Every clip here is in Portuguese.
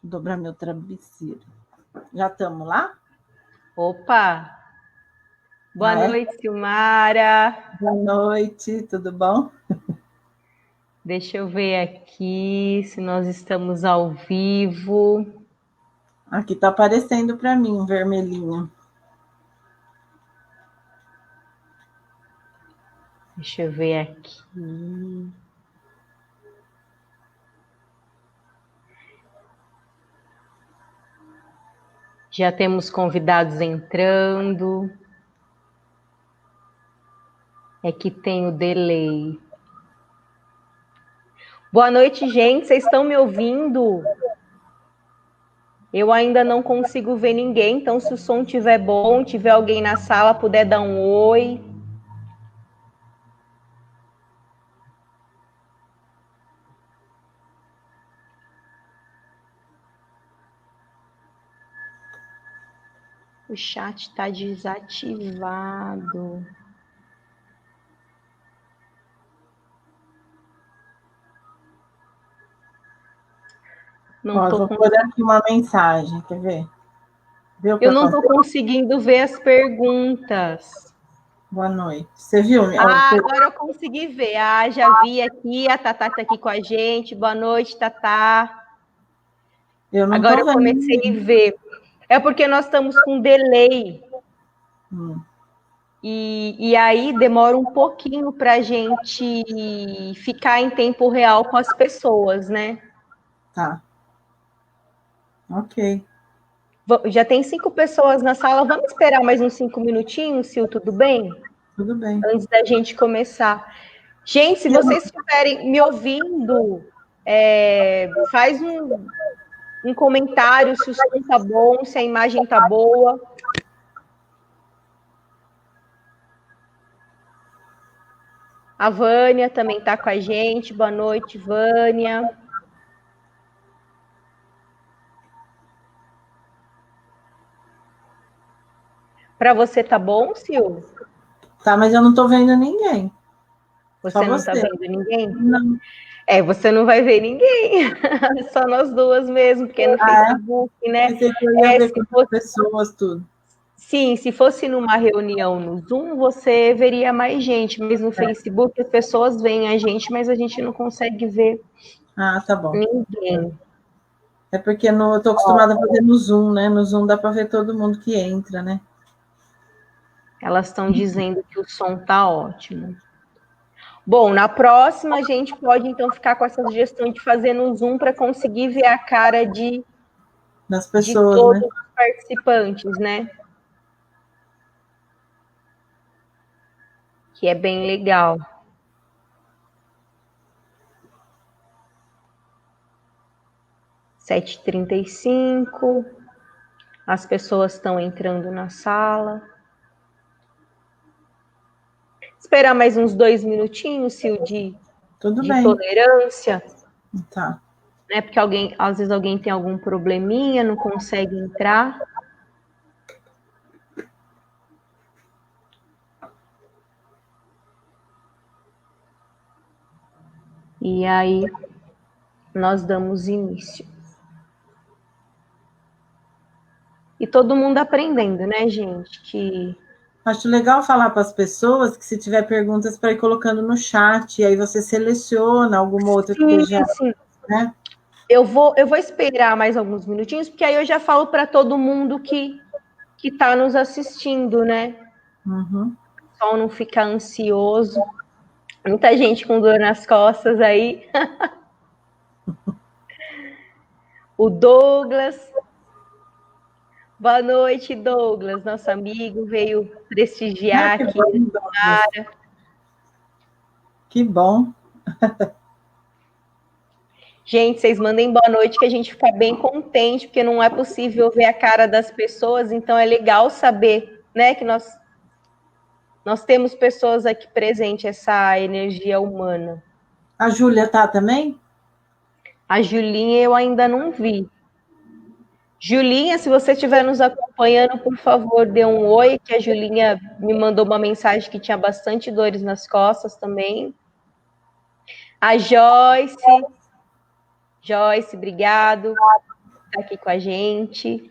Dobrar meu travesseiro. Já estamos lá? Opa! Boa noite, Silmara. Boa noite, tudo bom? Deixa eu ver aqui se nós estamos ao vivo. Aqui está aparecendo para mim um vermelhinho. Deixa eu ver aqui. Já temos convidados entrando. É que tem o delay. Boa noite, gente. Vocês estão me ouvindo? Eu ainda não consigo ver ninguém, então se o som estiver bom, tiver alguém na sala, puder dar um oi. O chat está desativado. Vou pôr aqui uma mensagem, quer ver? Eu não estou conseguindo ver as perguntas. Boa noite. Você viu? Agora eu consegui ver. Já vi aqui. A Tatá está aqui com a gente. Boa noite, Tatá. Agora eu comecei a ver. É porque nós estamos com delay. E aí demora um pouquinho para a gente ficar em tempo real com as pessoas, né? Tá. Ok. Já tem 5 pessoas na sala. Vamos esperar mais uns 5 minutinhos, Sil, tudo bem? Tudo bem. Antes da gente começar. Gente, se vocês estiverem me ouvindo, faz um comentário se o som está bom, se a imagem está boa. A Vânia também está com a gente. Boa noite, Vânia. Para você tá bom, Sil? Tá, mas eu não estou vendo ninguém. Você não está vendo ninguém? Não. Você não vai ver ninguém. Só nós duas mesmo, porque no Facebook, né? Se fosse pessoas, tudo. Sim, se fosse numa reunião no Zoom, você veria mais gente, mas no Facebook as pessoas veem a gente, mas a gente não consegue ver tá bom. Ninguém. É porque eu estou acostumada a fazer no Zoom, né? No Zoom dá para ver todo mundo que entra, né? Elas estão dizendo que o som tá ótimo. Bom, na próxima a gente pode então ficar com essa sugestão de fazer no Zoom para conseguir ver a cara das pessoas, de todos os participantes, né? Que é bem legal. Sete e 35. As pessoas estão entrando na sala. Esperar mais uns 2 minutinhos, Sil, de tolerância. Tá. Né? Porque às vezes alguém tem algum probleminha, não consegue entrar. E aí nós damos início. E todo mundo aprendendo, né, gente? Acho legal falar para as pessoas que se tiver perguntas para ir colocando no chat, e aí você seleciona alguma outra que já, né? Eu vou esperar mais alguns minutinhos, porque aí eu já falo para todo mundo que está nos assistindo, né? Uhum. Só não ficar ansioso. Muita gente com dor nas costas aí. O Douglas. Boa noite, Douglas. Nosso amigo veio prestigiar aqui. Que bom. Gente, vocês mandem boa noite, que a gente fica bem contente, porque não é possível ver a cara das pessoas, então é legal saber, né, que nós temos pessoas aqui presentes, essa energia humana. A Júlia tá também? A Julinha eu ainda não vi. Julinha, se você estiver nos acompanhando, por favor, dê um oi, que a Julinha me mandou uma mensagem que tinha bastante dores nas costas também. A Joyce, obrigado. está aqui com a gente.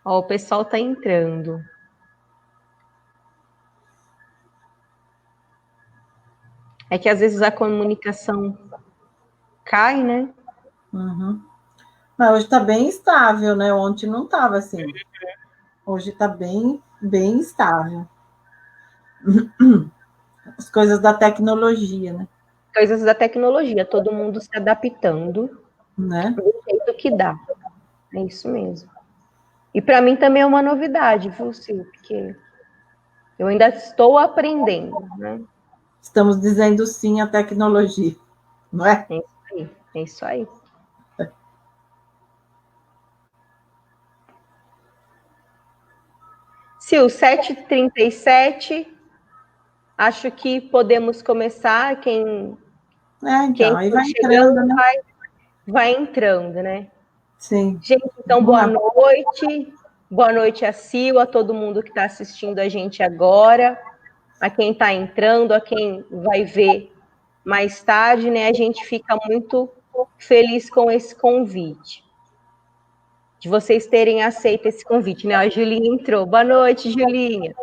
Ó, o pessoal está entrando. É que às vezes a comunicação cai, né? Uhum. Mas hoje está bem estável, né? Ontem não estava assim. Hoje está bem, bem estável. As coisas da tecnologia, né? Coisas da tecnologia, todo mundo se adaptando, Né? do jeito que dá. É isso mesmo. E para mim também é uma novidade, viu, Sil? Porque eu ainda estou aprendendo, né? Estamos dizendo sim à tecnologia, não é? É isso aí, é isso aí. Sil, 7h37, acho que podemos começar. Quem Então, aí for vai chegando entrando, né? vai entrando, né? Sim. Gente, então, Vamos boa lá. noite. Boa noite a Sil, a todo mundo que está assistindo a gente agora, a quem está entrando, a quem vai ver mais tarde, né? A gente fica muito feliz com esse convite, de vocês terem aceito esse convite, né? A Julinha entrou. Boa noite, Julinha.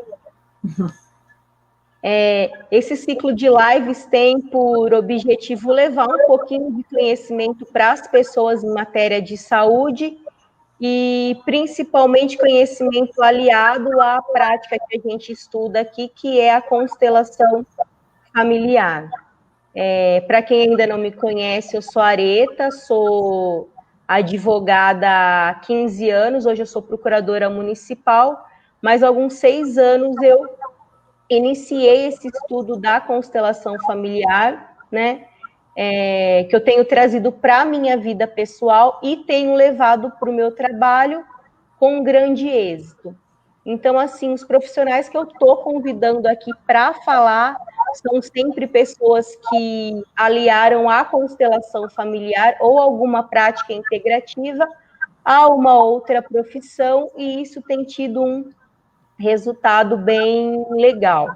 Esse ciclo de lives tem por objetivo levar um pouquinho de conhecimento para as pessoas em matéria de saúde e principalmente conhecimento aliado à prática que a gente estuda aqui, que é a constelação familiar. Para quem ainda não me conhece, eu sou Areta, sou advogada há 15 anos, hoje eu sou procuradora municipal, mas há alguns 6 anos eu iniciei esse estudo da constelação familiar, né? Que eu tenho trazido para a minha vida pessoal e tenho levado para o meu trabalho com grande êxito. Então, assim, os profissionais que eu estou convidando aqui para falar são sempre pessoas que aliaram a constelação familiar ou alguma prática integrativa a uma outra profissão, e isso tem tido um resultado bem legal.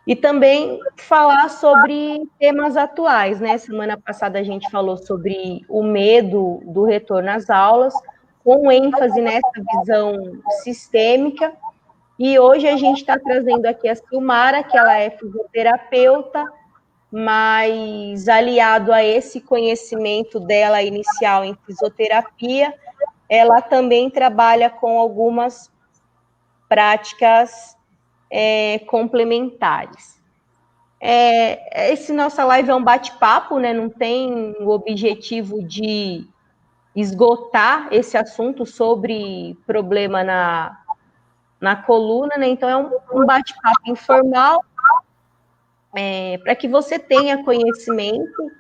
E também falar sobre temas atuais, né? Semana passada a gente falou sobre o medo do retorno às aulas, com ênfase nessa visão sistêmica, e hoje a gente está trazendo aqui a Silmara, que ela é fisioterapeuta, mas aliado a esse conhecimento dela inicial em fisioterapia, ela também trabalha com algumas práticas complementares. Esse nossa live é um bate-papo, né? Não tem o objetivo de esgotar esse assunto sobre problema na coluna, né? Então é um bate-papo informal, para que você tenha conhecimento,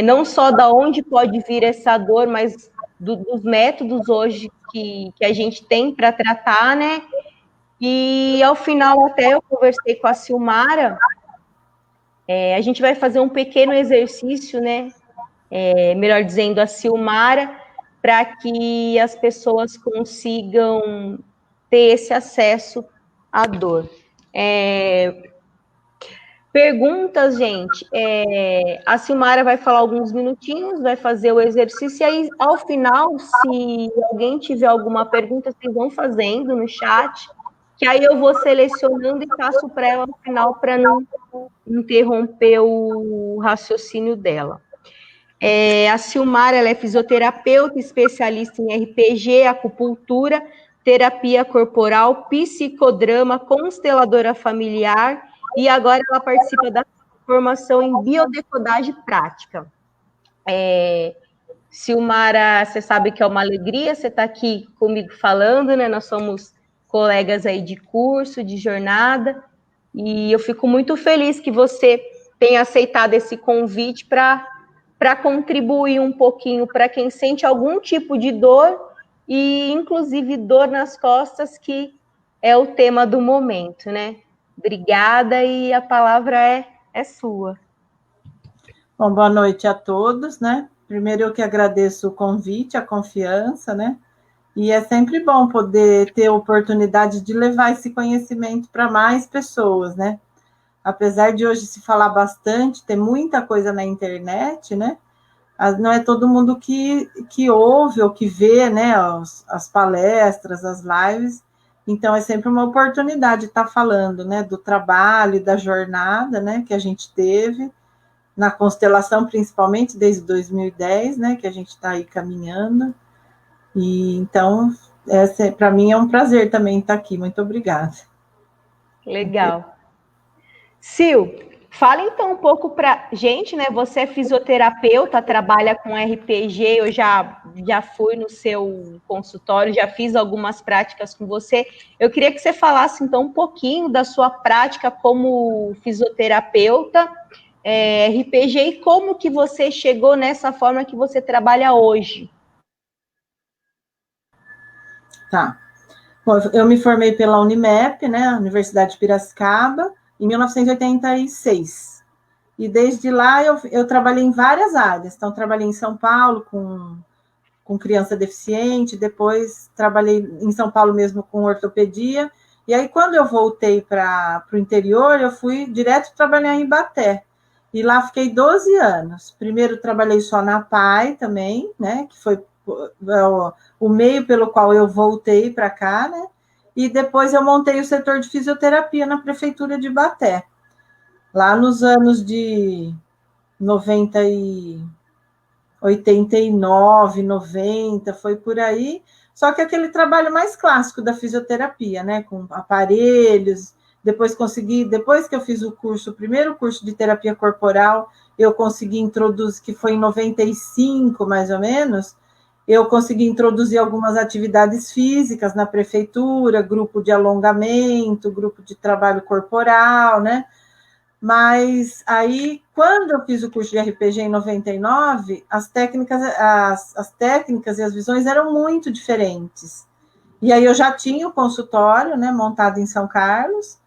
não só da onde pode vir essa dor, mas dos métodos hoje que a gente tem para tratar, né? E ao final até eu conversei com a Silmara, a gente vai fazer um pequeno exercício, né? Melhor dizendo, a Silmara, para que as pessoas consigam ter esse acesso à dor. Perguntas, gente. A Silmara vai falar alguns minutinhos, vai fazer o exercício, e aí, ao final, se alguém tiver alguma pergunta, vocês vão fazendo no chat, que aí eu vou selecionando e passo para ela no final, para não interromper o raciocínio dela. A Silmara, ela é fisioterapeuta, especialista em RPG, acupuntura, terapia corporal, psicodrama, consteladora familiar, e agora ela participa da formação em biodecodagem prática. Silmara, você sabe que é uma alegria você estar aqui comigo falando, né? Nós somos colegas aí de curso, de jornada, e eu fico muito feliz que você tenha aceitado esse convite para contribuir um pouquinho para quem sente algum tipo de dor, e inclusive dor nas costas, que é o tema do momento, né? Obrigada, e a palavra é sua. Bom, boa noite a todos, né? Primeiro eu que agradeço o convite, a confiança, né? E é sempre bom poder ter a oportunidade de levar esse conhecimento para mais pessoas, né? Apesar de hoje se falar bastante, ter muita coisa na internet, né? não é todo mundo que ouve ou que vê, né, as palestras, as lives, então é sempre uma oportunidade de estar falando, né, do trabalho, da jornada, né, que a gente teve, na constelação, principalmente, desde 2010, né, que a gente está aí caminhando, e então, para mim é um prazer também estar aqui, muito obrigada. Legal. Sil, fala então um pouco para gente, né? Você é fisioterapeuta, trabalha com RPG, eu já fui no seu consultório, já fiz algumas práticas com você. Eu queria que você falasse então um pouquinho da sua prática como fisioterapeuta, RPG, e como que você chegou nessa forma que você trabalha hoje. Tá. Bom, eu me formei pela Unimep, né, Universidade de Piracicaba, em 1986. E desde lá eu trabalhei em várias áreas. Então, trabalhei em São Paulo com criança deficiente, depois trabalhei em São Paulo mesmo com ortopedia. E aí, quando eu voltei para o interior, eu fui direto trabalhar em Ibaté. E lá fiquei 12 anos. Primeiro trabalhei só na PAI também, né, que foi o meio pelo qual eu voltei para cá, né? E depois eu montei o setor de fisioterapia na prefeitura de Ibaté. Lá nos anos de 89, 90, foi por aí. Só que aquele trabalho mais clássico da fisioterapia, né? Com aparelhos. Depois que eu fiz o primeiro curso de terapia corporal, eu consegui introduzir, que foi em 95, mais ou menos, eu consegui introduzir algumas atividades físicas na prefeitura, grupo de alongamento, grupo de trabalho corporal, né? Mas aí, quando eu fiz o curso de RPG em 99, as técnicas e as visões eram muito diferentes. E aí eu já tinha o consultório, né, montado em São Carlos,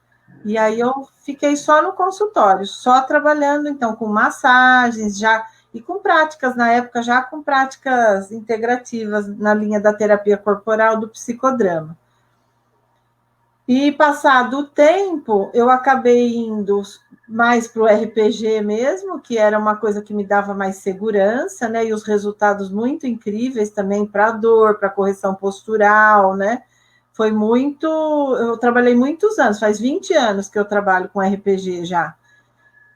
e aí eu fiquei só no consultório, só trabalhando, então, com massagens, e com práticas, na época, já com práticas integrativas na linha da terapia corporal, do psicodrama. E passado o tempo, eu acabei indo mais para o RPG mesmo, que era uma coisa que me dava mais segurança, né? E os resultados muito incríveis também para a dor, para a correção postural, né? Foi muito. Eu trabalhei muitos anos, faz 20 anos que eu trabalho com RPG já.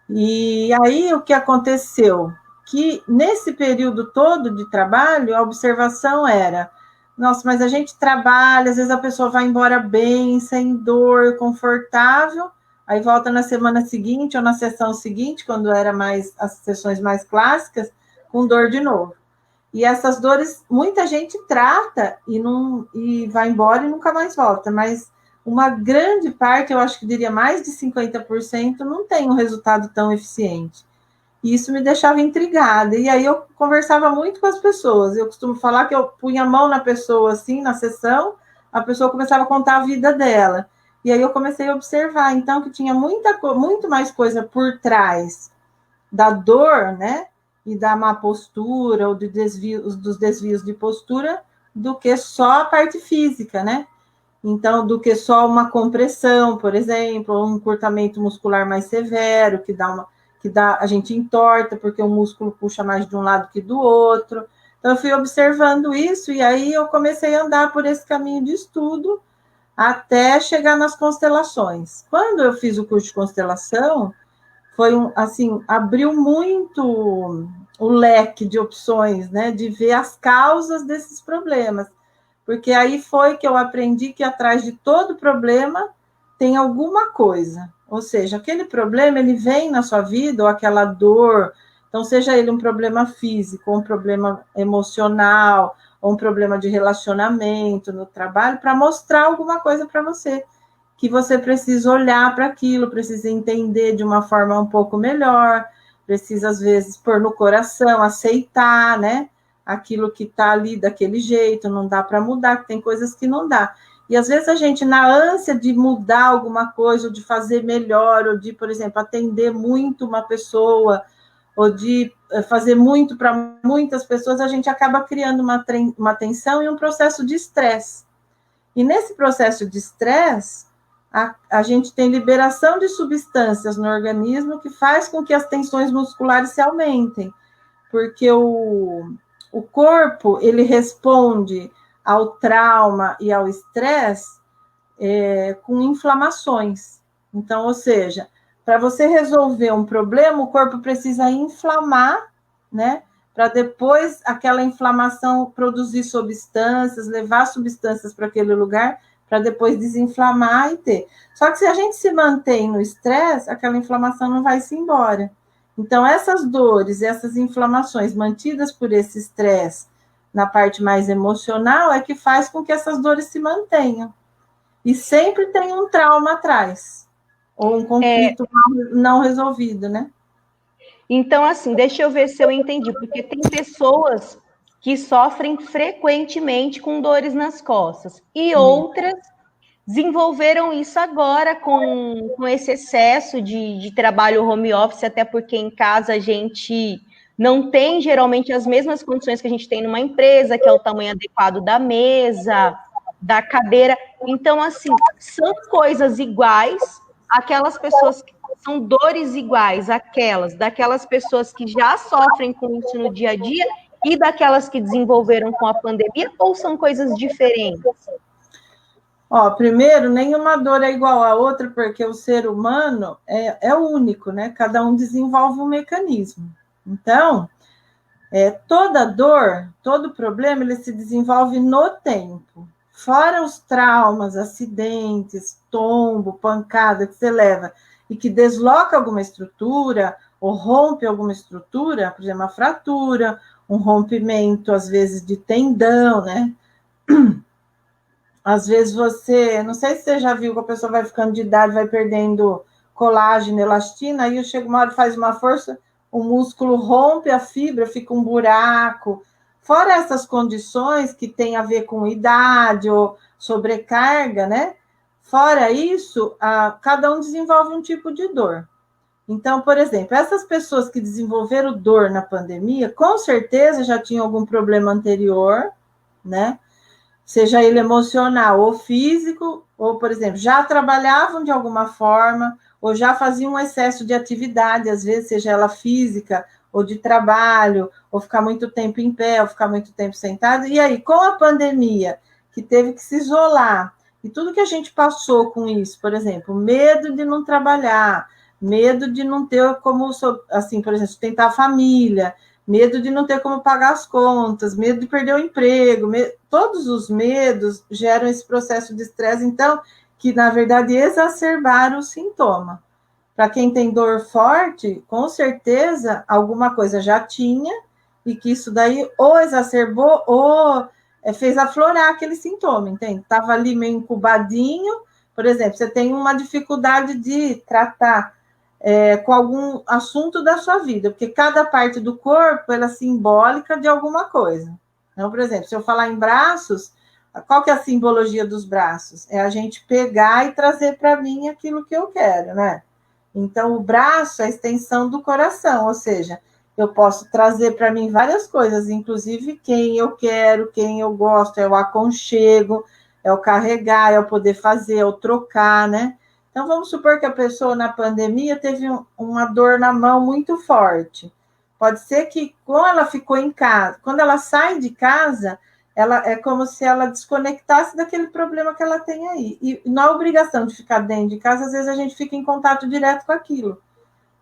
E aí o que aconteceu? Que nesse período todo de trabalho, a observação era: nossa, mas a gente trabalha, às vezes a pessoa vai embora bem, sem dor, confortável, aí volta na semana seguinte ou na sessão seguinte, quando era mais as sessões mais clássicas, com dor de novo. E essas dores, muita gente trata e vai embora e nunca mais volta, mas uma grande parte, eu acho que diria mais de 50%, não tem um resultado tão eficiente. E isso me deixava intrigada. E aí eu conversava muito com as pessoas. Eu costumo falar que eu punha a mão na pessoa, assim, na sessão, a pessoa começava a contar a vida dela. E aí eu comecei a observar, então, que tinha muito mais coisa por trás da dor, né? E da má postura, ou dos desvios de postura, do que só a parte física, né? Então, do que só uma compressão, por exemplo, ou um encurtamento muscular mais severo, a gente entorta, porque o músculo puxa mais de um lado que do outro. Então, eu fui observando isso, e aí eu comecei a andar por esse caminho de estudo, até chegar nas constelações. Quando eu fiz o curso de constelação, abriu muito o leque de opções, né, de ver as causas desses problemas. Porque aí foi que eu aprendi que atrás de todo problema tem alguma coisa. Ou seja, aquele problema, ele vem na sua vida, ou aquela dor, então seja ele um problema físico, ou um problema emocional, ou um problema de relacionamento no trabalho, para mostrar alguma coisa para você, que você precisa olhar para aquilo, precisa entender de uma forma um pouco melhor, precisa, às vezes, pôr no coração, aceitar, né? Aquilo que está ali daquele jeito, não dá para mudar, que tem coisas que não dá. E às vezes a gente, na ânsia de mudar alguma coisa, ou de fazer melhor, ou de, por exemplo, atender muito uma pessoa, ou de fazer muito para muitas pessoas, a gente acaba criando uma tensão e um processo de estresse. E nesse processo de estresse, a gente tem liberação de substâncias no organismo que faz com que as tensões musculares se aumentem. porque o corpo, ele responde ao trauma e ao estresse com inflamações. Então, ou seja, para você resolver um problema, o corpo precisa inflamar, né? Para depois aquela inflamação produzir substâncias, levar substâncias para aquele lugar, para depois desinflamar e ter. Só que se a gente se mantém no estresse, aquela inflamação não vai se embora. Então, essas dores, essas inflamações mantidas por esse estresse na parte mais emocional é que faz com que essas dores se mantenham. E sempre tem um trauma atrás, ou um conflito não resolvido, né? Então, assim, deixa eu ver se eu entendi, porque tem pessoas que sofrem frequentemente com dores nas costas, e outras desenvolveram isso agora com esse excesso de trabalho home office, até porque em casa a gente não tem geralmente as mesmas condições que a gente tem numa empresa, que é o tamanho adequado da mesa, da cadeira. Então, assim, são coisas iguais, aquelas pessoas que são dores iguais, daquelas pessoas que já sofrem com isso no dia a dia e daquelas que desenvolveram com a pandemia, ou são coisas diferentes? Ó, primeiro, nenhuma dor é igual à outra, porque o ser humano é único, né? Cada um desenvolve um mecanismo. Então, toda dor, todo problema, ele se desenvolve no tempo. Fora os traumas, acidentes, tombo, pancada que você leva e que desloca alguma estrutura ou rompe alguma estrutura, por exemplo, uma fratura, um rompimento, às vezes, de tendão, né? Às vezes você, não sei se você já viu que a pessoa vai ficando de idade, vai perdendo colágeno, elastina, aí chega uma hora, faz uma força, o músculo rompe a fibra, fica um buraco. Fora essas condições que tem a ver com idade ou sobrecarga, né? Fora isso, cada um desenvolve um tipo de dor. Então, por exemplo, essas pessoas que desenvolveram dor na pandemia, com certeza já tinham algum problema anterior, né? Seja ele emocional ou físico, ou, por exemplo, já trabalhavam de alguma forma, ou já faziam um excesso de atividade, às vezes, seja ela física ou de trabalho, ou ficar muito tempo em pé, ou ficar muito tempo sentado. E aí, com a pandemia, que teve que se isolar, e tudo que a gente passou com isso, por exemplo, medo de não trabalhar, medo de não ter como, assim, por exemplo, sustentar a família, medo de não ter como pagar as contas, medo de perder o emprego, todos os medos geram esse processo de estresse, então, que na verdade exacerbaram o sintoma. Para quem tem dor forte, com certeza alguma coisa já tinha, e que isso daí ou exacerbou ou fez aflorar aquele sintoma, entende? Estava ali meio incubadinho, por exemplo, você tem uma dificuldade de tratar com algum assunto da sua vida, porque cada parte do corpo ela é simbólica de alguma coisa. Então, por exemplo, se eu falar em braços, qual que é a simbologia dos braços? É a gente pegar e trazer para mim aquilo que eu quero, né? Então, o braço é a extensão do coração, ou seja, eu posso trazer para mim várias coisas, inclusive quem eu quero, quem eu gosto, é o aconchego, é o carregar, é o poder fazer, é o trocar, né? Então, vamos supor que a pessoa na pandemia teve uma dor na mão muito forte. Pode ser que, quando ela ficou em casa, quando ela sai de casa, ela é como se ela desconectasse daquele problema que ela tem aí. E na obrigação de ficar dentro de casa, às vezes a gente fica em contato direto com aquilo.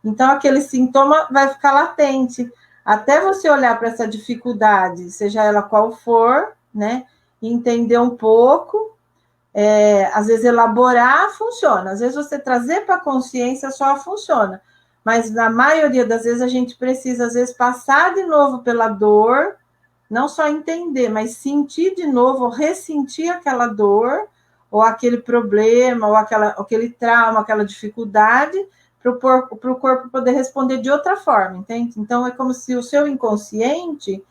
Então, aquele sintoma vai ficar latente. Até você olhar para essa dificuldade, seja ela qual for, né? E entender um pouco. Às vezes elaborar funciona, às vezes você trazer para a consciência só funciona, mas na maioria das vezes a gente precisa, às vezes, passar de novo pela dor, não só entender, mas sentir de novo, ressentir aquela dor, ou aquele problema, ou aquele trauma, aquela dificuldade, para o corpo poder responder de outra forma, entende? Então, é como se o seu inconsciente,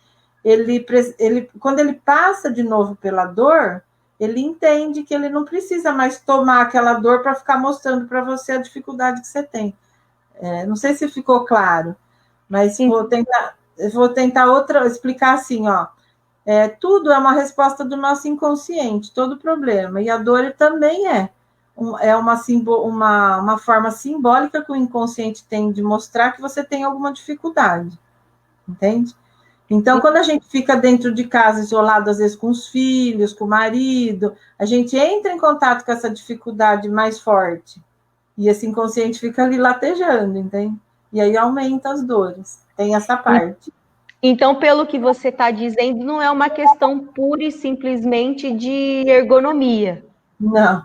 quando ele passa de novo pela dor, ele entende que ele não precisa mais tomar aquela dor para ficar mostrando para você a dificuldade que você tem. Não sei se ficou claro, mas vou tentar explicar assim, ó. Tudo é uma resposta do nosso inconsciente, todo problema, e a dor também uma forma simbólica que o inconsciente tem de mostrar que você tem alguma dificuldade. entende? Então, quando a gente fica dentro de casa, isolado, às vezes com os filhos, com o marido, a gente entra em contato com essa dificuldade mais forte. E esse inconsciente fica ali latejando, entende? E aí aumenta as dores. Tem essa parte. Então, pelo que você está dizendo, não é uma questão pura e simplesmente de ergonomia. Não.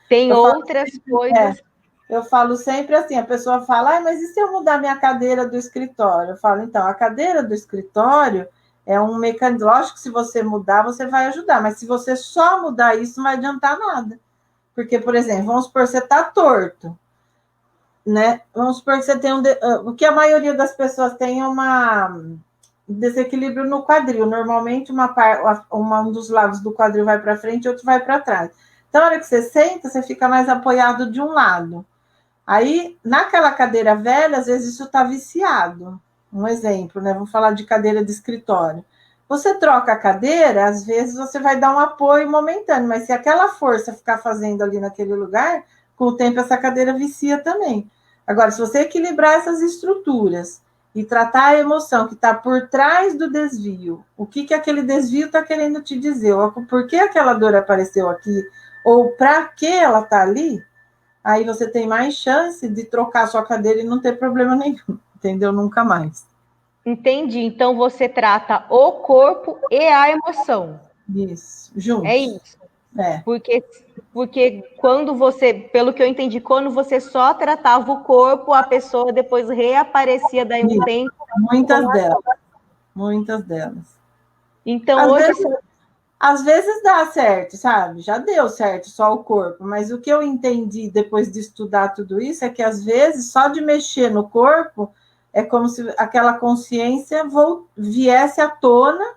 Tem outras coisas. Eu falo sempre assim, a pessoa fala, mas e se eu mudar minha cadeira do escritório? Eu falo, então, a cadeira do escritório é um mecanismo, lógico que se você mudar, você vai ajudar, mas se você só mudar isso, não vai adiantar nada. Porque, por exemplo, vamos supor, você está torto, né? Vamos supor que você tem o que a maioria das pessoas tem é um desequilíbrio no quadril. Normalmente, um dos lados do quadril vai para frente e outro vai para trás. Então, na hora que você senta, você fica mais apoiado de um lado. Aí, naquela cadeira velha, às vezes isso está viciado. Um exemplo, né? Vamos falar de cadeira de escritório. Você troca a cadeira, às vezes você vai dar um apoio momentâneo, mas se aquela força ficar fazendo ali naquele lugar, com o tempo essa cadeira vicia também. Agora, se você equilibrar essas estruturas e tratar a emoção que está por trás do desvio, o que aquele desvio está querendo te dizer, ou por que aquela dor apareceu aqui, ou para que ela está ali, aí você tem mais chance de trocar a sua cadeira e não ter problema nenhum, entendeu? Nunca mais. Entendi. Então você trata o corpo e a emoção. Isso, juntos. É isso. É. Porque quando você, pelo que eu entendi, quando você só tratava o corpo, a pessoa depois reaparecia daí um tempo. Muitas delas. Então, às vezes dá certo, sabe? Já deu certo só o corpo, mas o que eu entendi depois de estudar tudo isso é que às vezes só de mexer no corpo é como se aquela consciência viesse à tona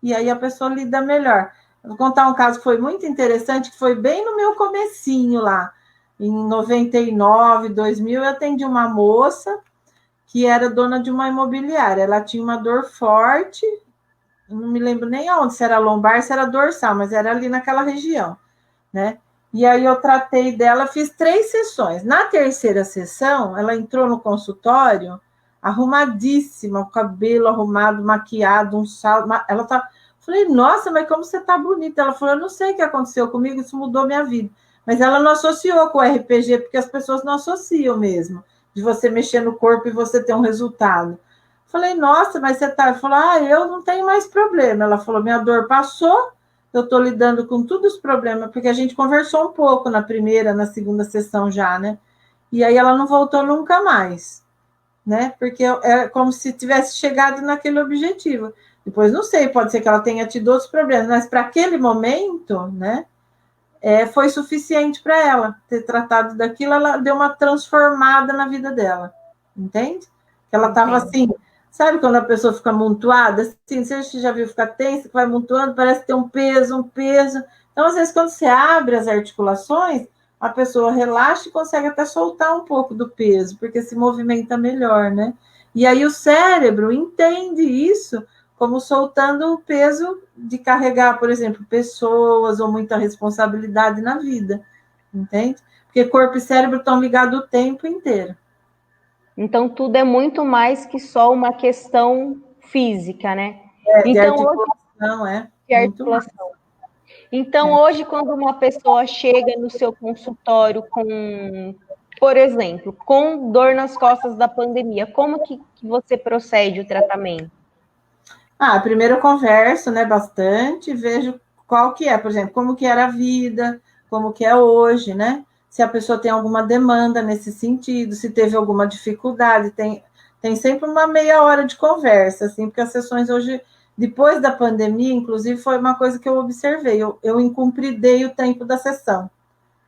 e aí a pessoa lida melhor. Eu vou contar um caso que foi muito interessante, que foi bem no meu comecinho lá. Em 99, 2000, eu atendi uma moça que era dona de uma imobiliária. Ela tinha uma dor forte, não me lembro nem aonde, se era lombar, se era dorsal, mas era ali naquela região, né? E aí eu tratei dela, fiz 3 sessões. Na terceira sessão, ela entrou no consultório arrumadíssima, o cabelo arrumado, maquiado, um salto. Ela tá. Falei, nossa, mas como você tá bonita? Ela falou, eu não sei o que aconteceu comigo, isso mudou minha vida. Mas ela não associou com o RPG, porque as pessoas não associam mesmo, de você mexer no corpo e você ter um resultado. Falei, nossa, mas você tá. Ela falou, eu não tenho mais problema. Ela falou, minha dor passou, eu estou lidando com todos os problemas, porque a gente conversou um pouco na primeira, na segunda sessão já, né? E aí ela não voltou nunca mais, né? Porque é como se tivesse chegado naquele objetivo. Depois, não sei, pode ser que ela tenha tido outros problemas, mas para aquele momento, né? Foi suficiente para ela ter tratado daquilo, ela deu uma transformada na vida dela, entende? Ela estava assim, sabe quando a pessoa fica amontoada? Assim, você já viu ficar tensa, que vai amontoando, parece ter um peso. Então, às vezes, quando você abre as articulações, a pessoa relaxa e consegue até soltar um pouco do peso, porque se movimenta melhor, né? E aí o cérebro entende isso como soltando o peso de carregar, por exemplo, pessoas ou muita responsabilidade na vida, entende? Porque corpo e cérebro estão ligados o tempo inteiro. Então, tudo é muito mais que só uma questão física, né? De articulação, de articulação. Então, hoje, quando uma pessoa chega no seu consultório com, por exemplo, com dor nas costas da pandemia, como que você procede o tratamento? Primeiro eu converso, né, bastante, vejo qual que é, por exemplo, como que era a vida, como que é hoje, né? Se a pessoa tem alguma demanda nesse sentido, se teve alguma dificuldade, tem sempre uma meia hora de conversa, assim, porque as sessões hoje, depois da pandemia, inclusive, foi uma coisa que eu observei, eu incumpridei o tempo da sessão,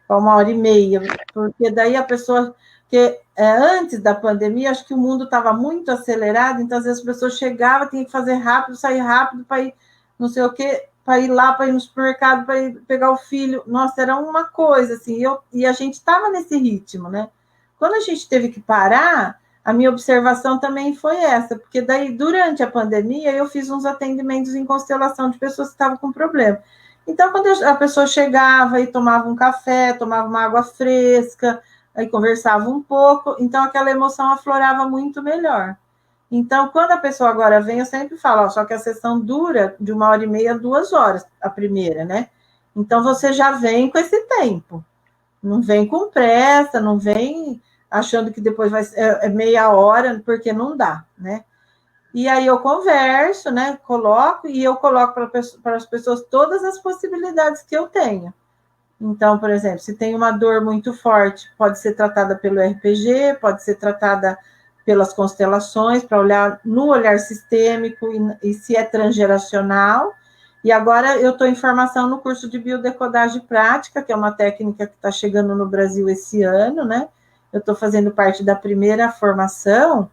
1h30, porque daí a pessoa... Porque antes da pandemia, acho que o mundo estava muito acelerado, então às vezes as pessoas chegavam, tinha que fazer rápido, sair rápido para ir não sei o quê, para ir lá, para ir no supermercado, para ir pegar o filho. Nossa, era uma coisa, assim, e a gente estava nesse ritmo, né? Quando a gente teve que parar, a minha observação também foi essa, porque daí, durante a pandemia, eu fiz uns atendimentos em constelação de pessoas que estavam com problema. Então, quando a pessoa chegava e tomava um café, tomava uma água fresca, aí conversava um pouco, então aquela emoção aflorava muito melhor. Então, quando a pessoa agora vem, eu sempre falo, ó, só que a sessão dura de 1h30 a 2 horas, a primeira, né? Então, você já vem com esse tempo. Não vem com pressa, não vem achando que depois vai ser meia hora, porque não dá, né? E aí eu converso, né? Coloco para as pessoas todas as possibilidades que eu tenho. Então, por exemplo, se tem uma dor muito forte, pode ser tratada pelo RPG, pode ser tratada pelas constelações, para olhar no olhar sistêmico e se é transgeracional. E agora eu estou em formação no curso de biodecodagem prática, que é uma técnica que está chegando no Brasil esse ano, né? Eu estou fazendo parte da primeira formação,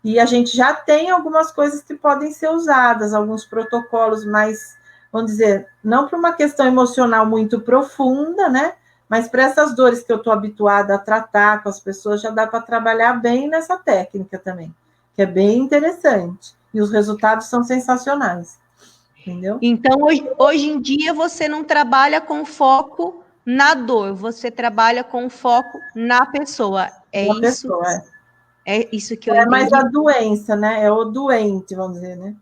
e a gente já tem algumas coisas que podem ser usadas, alguns protocolos mais, vamos dizer, não para uma questão emocional muito profunda, né? Mas para essas dores que eu estou habituada a tratar com as pessoas, já dá para trabalhar bem nessa técnica também, que é bem interessante. E os resultados são sensacionais, entendeu? Então, hoje em dia, você não trabalha com foco na dor, você trabalha com foco na pessoa. É Uma isso? pessoa, É isso que eu é mais entendi. a doença, né? É o doente, vamos dizer, né?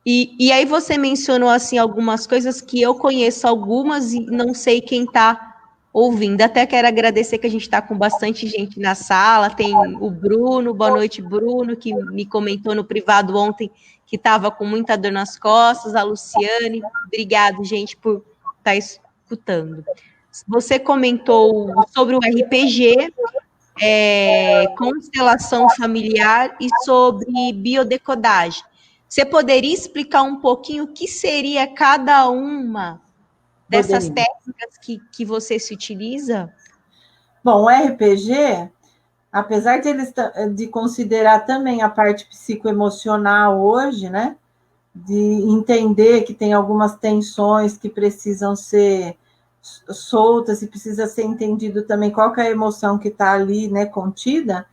E aí você mencionou assim algumas coisas que eu conheço algumas e não sei quem está ouvindo. Até quero agradecer que a gente está com bastante gente na sala. Tem o Bruno, boa noite, Bruno, que me comentou no privado ontem que estava com muita dor nas costas. A Luciane, obrigado, gente, por estar escutando. Você comentou sobre o RPG, constelação familiar e sobre biodecodagem. Você poderia explicar um pouquinho o que seria cada uma dessas técnicas que você se utiliza? Bom, o RPG, apesar de considerar também a parte psicoemocional hoje, né? De entender que tem algumas tensões que precisam ser soltas e precisa ser entendido também qual que é a emoção que está ali, né, contida,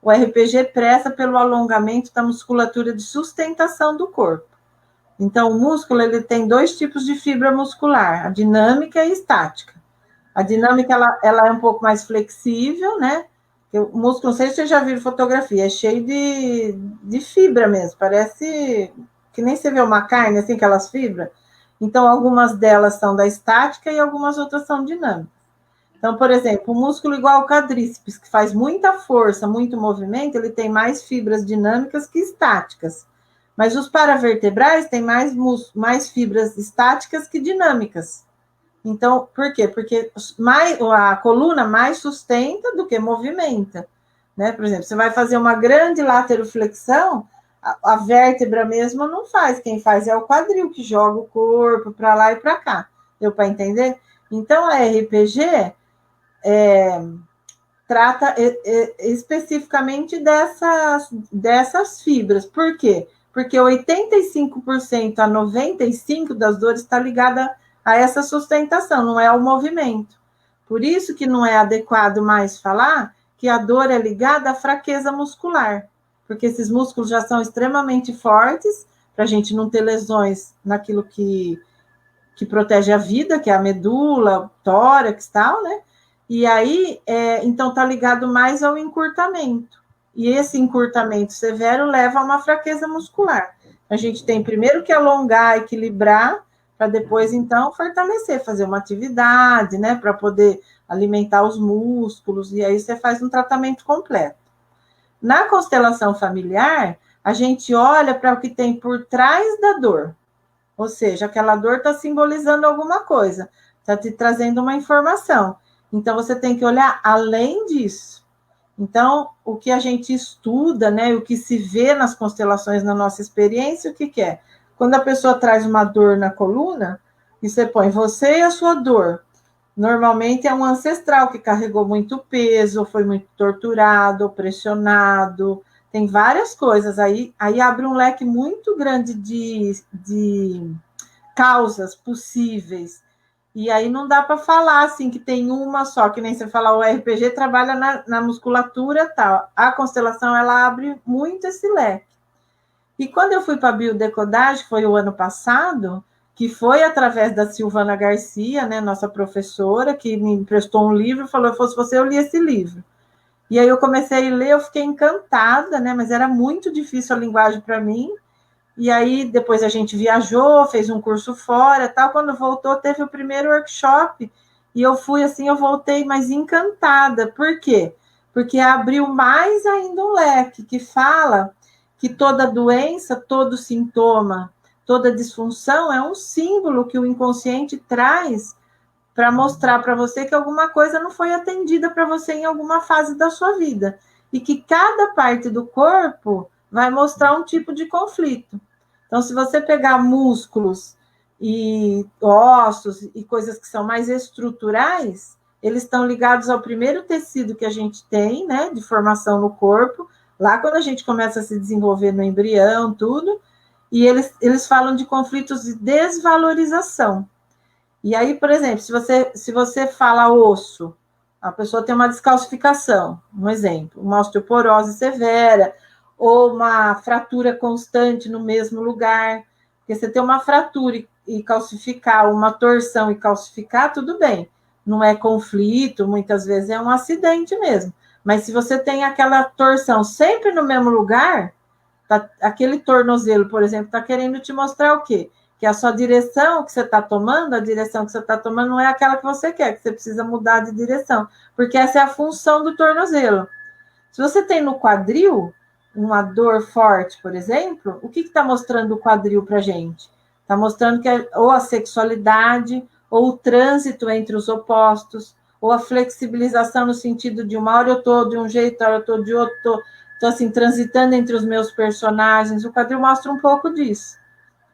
o RPG preza pelo alongamento da musculatura de sustentação do corpo. Então, o músculo ele tem 2 tipos de fibra muscular, a dinâmica e a estática. A dinâmica ela é um pouco mais flexível, né? O músculo, não sei se você já viu fotografia, é cheio de fibra mesmo, parece que nem você vê uma carne, assim, aquelas fibras. Então, algumas delas são da estática e algumas outras são dinâmicas. Então, por exemplo, o músculo igual ao quadríceps, que faz muita força, muito movimento, ele tem mais fibras dinâmicas que estáticas. Mas os paravertebrais têm mais fibras estáticas que dinâmicas. Então, por quê? Porque a coluna mais sustenta do que movimenta. Né? Por exemplo, você vai fazer uma grande lateroflexão, a vértebra mesmo não faz. Quem faz é o quadril, que joga o corpo para lá e para cá. Deu para entender? Então, a RPG trata especificamente dessas fibras. Por quê? Porque 85% a 95% das dores está ligada a essa sustentação, não é ao movimento. Por isso que não é adequado mais falar que a dor é ligada à fraqueza muscular, porque esses músculos já são extremamente fortes para a gente não ter lesões naquilo que protege a vida, que é a medula, tórax e tal, né? E aí, então, está ligado mais ao encurtamento. E esse encurtamento severo leva a uma fraqueza muscular. A gente tem primeiro que alongar, equilibrar, para depois, então, fortalecer, fazer uma atividade, né? Para poder alimentar os músculos, e aí você faz um tratamento completo. Na constelação familiar, a gente olha para o que tem por trás da dor. Ou seja, aquela dor está simbolizando alguma coisa, está te trazendo uma informação. Então, você tem que olhar além disso. Então, o que a gente estuda, né, o que se vê nas constelações, na nossa experiência, o que é? Quando a pessoa traz uma dor na coluna, e você põe você e a sua dor. Normalmente é um ancestral que carregou muito peso, ou foi muito torturado, ou pressionado. Tem várias coisas. Aí abre um leque muito grande de causas possíveis. E aí não dá para falar assim que tem uma só, que nem você falar, o RPG trabalha na musculatura tal. A constelação ela abre muito esse leque. E quando eu fui para a biodecodagem, que foi o ano passado, que foi através da Silvana Garcia, né, nossa professora, que me emprestou um livro, falou, se fosse você, eu li esse livro. E aí eu comecei a ler, eu fiquei encantada, né? Mas era muito difícil a linguagem para mim. E aí depois a gente viajou, fez um curso fora, tal. Quando voltou, teve o primeiro workshop. E eu fui assim, eu voltei mais encantada. Por quê? Porque abriu mais ainda um leque que fala que toda doença, todo sintoma, toda disfunção é um símbolo que o inconsciente traz para mostrar para você que alguma coisa não foi atendida para você em alguma fase da sua vida. E que cada parte do corpo vai mostrar um tipo de conflito. Então, se você pegar músculos e ossos e coisas que são mais estruturais, eles estão ligados ao primeiro tecido que a gente tem, né, de formação no corpo, lá quando a gente começa a se desenvolver no embrião, tudo, e eles falam de conflitos de desvalorização. E aí, por exemplo, se você fala osso, a pessoa tem uma descalcificação, um exemplo, uma osteoporose severa, ou uma fratura constante no mesmo lugar. Porque você tem uma fratura e calcificar, uma torção e calcificar, tudo bem. Não é conflito, muitas vezes é um acidente mesmo. Mas se você tem aquela torção sempre no mesmo lugar, aquele tornozelo, por exemplo, está querendo te mostrar o quê? Que a sua direção que você está tomando, a direção que você está tomando não é aquela que você quer, que você precisa mudar de direção, porque essa é a função do tornozelo. Se você tem no quadril uma dor forte, por exemplo, o que está mostrando o quadril para a gente? Está mostrando que ou a sexualidade, ou o trânsito entre os opostos, ou a flexibilização no sentido de uma hora eu estou de um jeito, outra hora eu estou de outro, estou assim, transitando entre os meus personagens. O quadril mostra um pouco disso.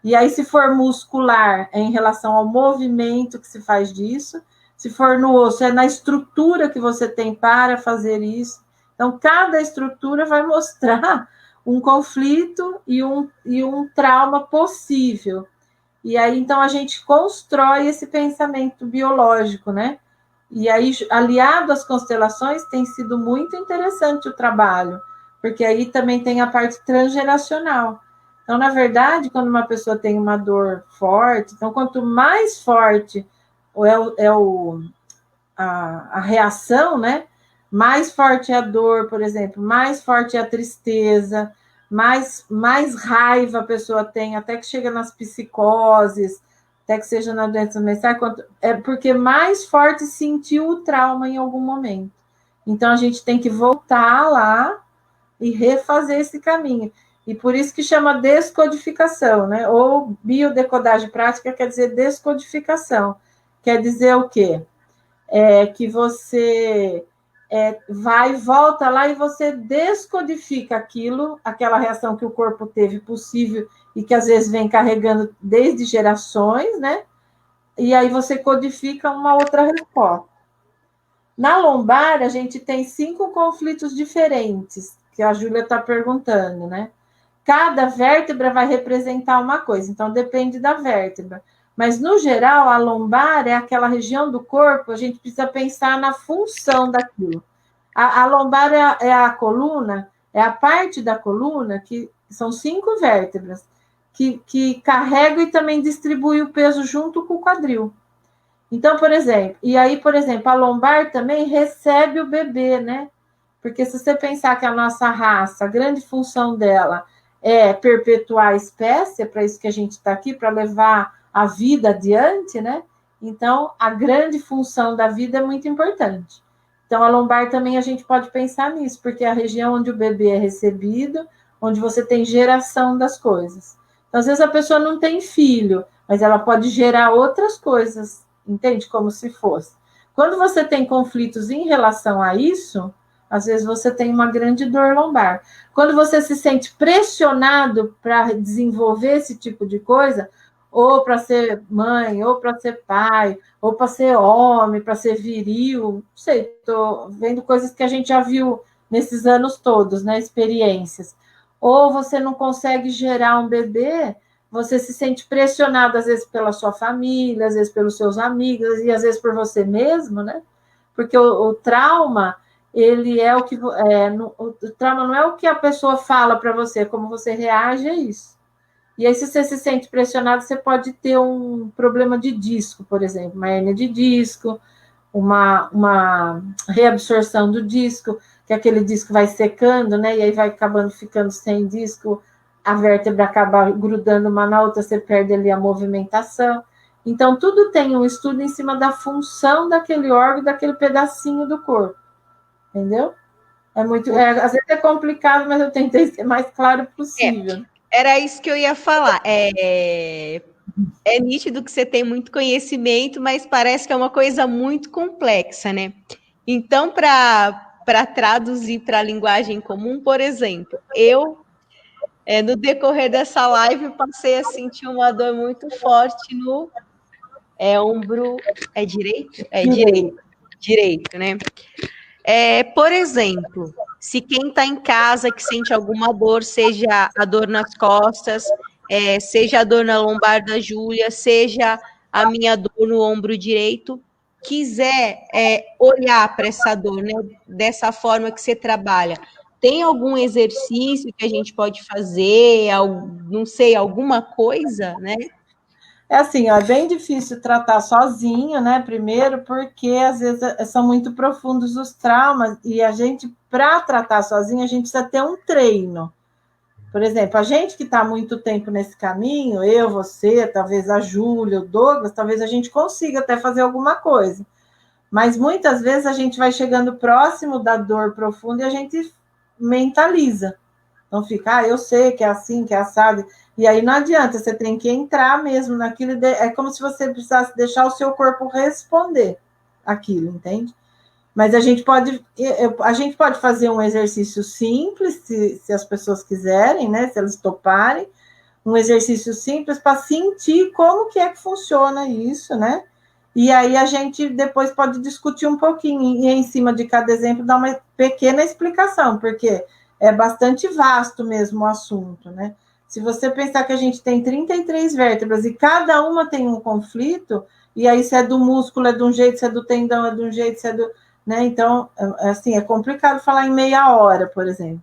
E aí, se for muscular, é em relação ao movimento que se faz disso. Se for no osso, é na estrutura que você tem para fazer isso. Então, cada estrutura vai mostrar um conflito e um trauma possível. E aí, então, a gente constrói esse pensamento biológico, né? E aí, aliado às constelações, tem sido muito interessante o trabalho, porque aí também tem a parte transgeracional. Então, na verdade, quando uma pessoa tem uma dor forte, então, quanto mais forte a reação, né? Mais forte é a dor, por exemplo, mais forte é a tristeza, mais raiva a pessoa tem, até que chega nas psicoses, até que seja na doença mental, é porque mais forte sentiu o trauma em algum momento. Então, a gente tem que voltar lá e refazer esse caminho. E por isso que chama descodificação, né? Ou biodecodagem prática quer dizer descodificação. Quer dizer o quê? Que você vai, volta lá e você descodifica aquilo, aquela reação que o corpo teve possível e que às vezes vem carregando desde gerações, né? E aí você codifica uma outra resposta. Na lombar, a gente tem 5 conflitos diferentes, que a Júlia está perguntando, né? Cada vértebra vai representar uma coisa, então depende da vértebra. Mas, no geral, a lombar é aquela região do corpo, a gente precisa pensar na função daquilo. A lombar é a coluna, é a parte da coluna, que são 5 vértebras, que carregam e também distribuem o peso junto com o quadril. Então, por exemplo, a lombar também recebe o bebê, né? Porque se você pensar que a nossa raça, a grande função dela é perpetuar a espécie, é para isso que a gente está aqui, para levar a vida adiante, né? Então, a grande função da vida é muito importante. Então, a lombar também a gente pode pensar nisso, porque é a região onde o bebê é recebido, onde você tem geração das coisas. Então, às vezes a pessoa não tem filho, mas ela pode gerar outras coisas, entende? Como se fosse. Quando você tem conflitos em relação a isso, às vezes você tem uma grande dor lombar. Quando você se sente pressionado para desenvolver esse tipo de coisa, ou para ser mãe, ou para ser pai, ou para ser homem, para ser viril, não sei, estou vendo coisas que a gente já viu nesses anos todos, né? Experiências. Ou você não consegue gerar um bebê, você se sente pressionado, às vezes, pela sua família, às vezes pelos seus amigos, e às vezes por você mesmo, né? Porque o trauma, ele é o que... o trauma não é o que a pessoa fala para você, como você reage a isso. E aí, se você se sente pressionado, você pode ter um problema de disco, por exemplo, uma hérnia de disco, uma reabsorção do disco. que aquele disco vai secando, né? E aí vai acabando ficando sem disco, a vértebra acaba grudando uma na outra, você perde ali a movimentação. Então, tudo tem um estudo em cima da função daquele órgão, daquele pedacinho do corpo. Entendeu? Às vezes é complicado, mas eu tentei ser mais claro possível. Era isso que eu ia falar. É nítido que você tem muito conhecimento, mas parece que é uma coisa muito complexa, né? Então, para traduzir para a linguagem comum, por exemplo, eu, no decorrer dessa live, passei a sentir uma dor muito forte no ombro. É direito? É direito, né? Por exemplo, se quem está em casa que sente alguma dor, seja a dor nas costas, seja a dor na lombar da Júlia, seja a minha dor no ombro direito, quiser olhar para essa dor, né, dessa forma que você trabalha, tem algum exercício que a gente pode fazer, não sei, alguma coisa, né? É assim, ó, é bem difícil tratar sozinho, né? Primeiro, porque às vezes são muito profundos os traumas e a gente, para tratar sozinho, a gente precisa ter um treino. Por exemplo, a gente que está há muito tempo nesse caminho, eu, você, talvez a Júlia, o Douglas, talvez a gente consiga até fazer alguma coisa. Mas muitas vezes a gente vai chegando próximo da dor profunda e a gente mentaliza. Então fica, eu sei que é assim, que é assado. E aí não adianta, você tem que entrar mesmo naquilo. É como se você precisasse deixar o seu corpo responder aquilo, entende? Mas a gente pode fazer um exercício simples, se as pessoas quiserem, né? Se elas toparem, um exercício simples para sentir como que é que funciona isso, né? E aí a gente depois pode discutir um pouquinho, e em cima de cada exemplo dar uma pequena explicação, porque é bastante vasto mesmo o assunto, né? Se você pensar que a gente tem 33 vértebras e cada uma tem um conflito, e aí se é do músculo é de um jeito, se é do tendão é de um jeito, se é do... Né? Então, assim, é complicado falar em meia hora, por exemplo.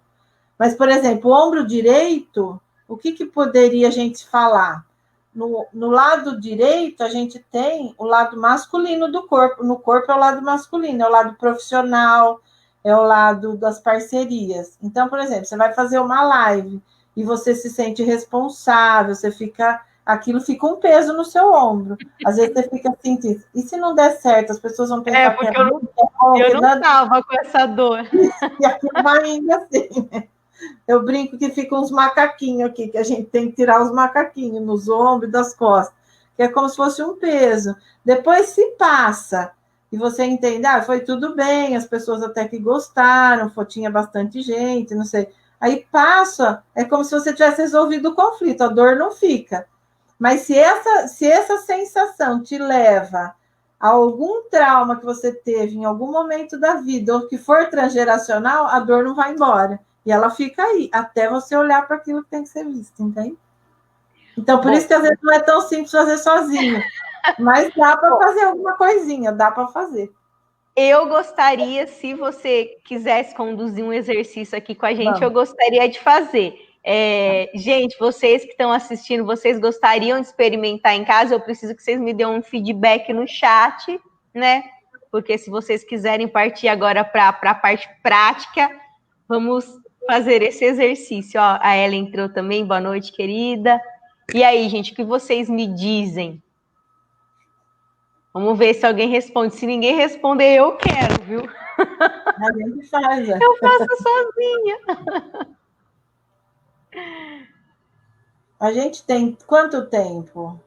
Mas, por exemplo, o ombro direito, o que poderia a gente falar? No lado direito, a gente tem o lado masculino do corpo. No corpo é o lado masculino, é o lado profissional, é o lado das parcerias. Então, por exemplo, você vai fazer uma live e você se sente responsável, aquilo fica um peso no seu ombro. Às vezes você fica assim, e se não der certo, as pessoas vão pensar porque eu não estava com essa dor. E aquilo vai indo assim, né? Eu brinco que ficam uns macaquinhos aqui, que a gente tem que tirar os macaquinhos nos ombros e das costas, que é como se fosse um peso. Depois se passa, e você entende, foi tudo bem, as pessoas até que gostaram, tinha bastante gente, não sei. Aí passa, é como se você tivesse resolvido o conflito, a dor não fica. Mas se essa sensação te leva a algum trauma que você teve em algum momento da vida, ou que for transgeracional, a dor não vai embora. E ela fica aí, até você olhar para aquilo que tem que ser visto, entende? Então, por isso que às vezes não é tão simples fazer sozinho. Mas dá para fazer alguma coisinha, dá para fazer. Eu gostaria, se você quisesse conduzir um exercício aqui com a gente, eu gostaria de fazer. Gente, vocês que estão assistindo, vocês gostariam de experimentar em casa? Eu preciso que vocês me dêem um feedback no chat, né? Porque se vocês quiserem partir agora para a parte prática, vamos fazer esse exercício. Ó, a Ela entrou também, boa noite, querida. E aí, gente, o que vocês me dizem? Vamos ver se alguém responde. Se ninguém responder, eu quero, viu? A gente faz. Eu faço sozinha. A gente tem quanto tempo?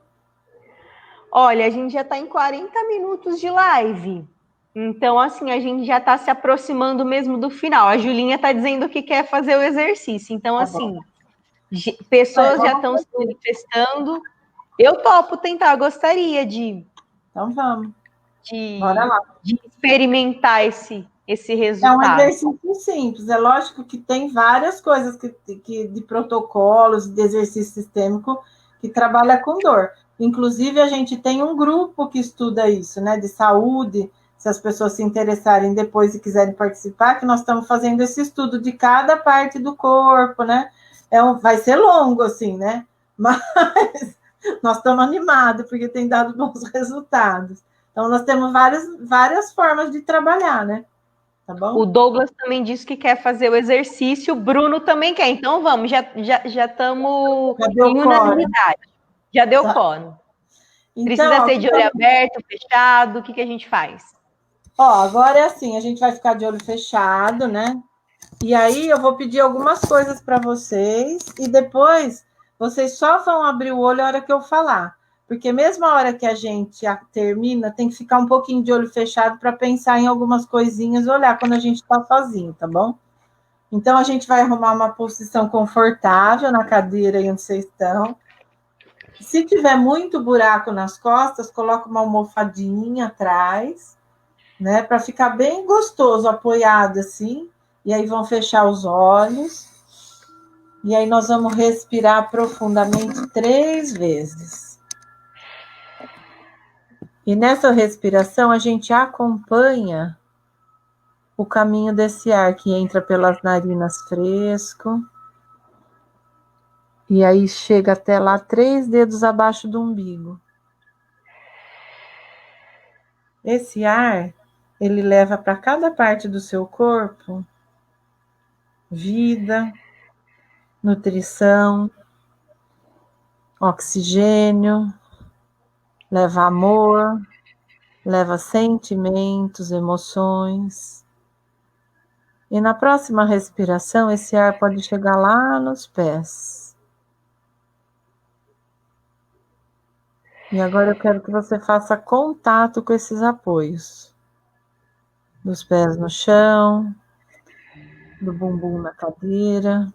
Olha, a gente já está em 40 minutos de live. Então, assim, a gente já está se aproximando mesmo do final. A Julinha está dizendo que quer fazer o exercício. Então, assim, pessoas já estão se manifestando. Eu topo tentar, gostaria de... Então, vamos. Bora lá. De experimentar esse resultado. É um exercício simples. É lógico que tem várias coisas de protocolos, de exercício sistêmico, que trabalha com dor. Inclusive, a gente tem um grupo que estuda isso, né, de saúde, se as pessoas se interessarem depois e quiserem participar, que nós estamos fazendo esse estudo de cada parte do corpo, né? Vai ser longo, assim, né? Mas nós estamos animados, porque tem dado bons resultados. Então, nós temos várias formas de trabalhar, né? tá bom? O Douglas também disse que quer fazer o exercício, o Bruno também quer. Então vamos, já estamos em unanimidade. Já deu coro. Então, precisa ser de olho aberto, fechado, o que a gente faz? Ó, agora é assim, a gente vai ficar de olho fechado, né? E aí eu vou pedir algumas coisas para vocês e depois vocês só vão abrir o olho a hora que eu falar. Porque mesmo a hora que a gente termina, tem que ficar um pouquinho de olho fechado para pensar em algumas coisinhas e olhar quando a gente está sozinho, tá bom? Então a gente vai arrumar uma posição confortável na cadeira aí onde vocês estão. Se tiver muito buraco nas costas, coloca uma almofadinha atrás, né, para ficar bem gostoso, apoiado assim. E aí vão fechar os olhos. E aí nós vamos respirar profundamente 3 vezes. E nessa respiração a gente acompanha o caminho desse ar que entra pelas narinas fresco. E aí chega até lá 3 dedos abaixo do umbigo. Esse ar, ele leva para cada parte do seu corpo vida, nutrição, oxigênio, leva amor, leva sentimentos, emoções. E na próxima respiração, esse ar pode chegar lá nos pés. E agora eu quero que você faça contato com esses apoios. Dos pés no chão, do bumbum na cadeira,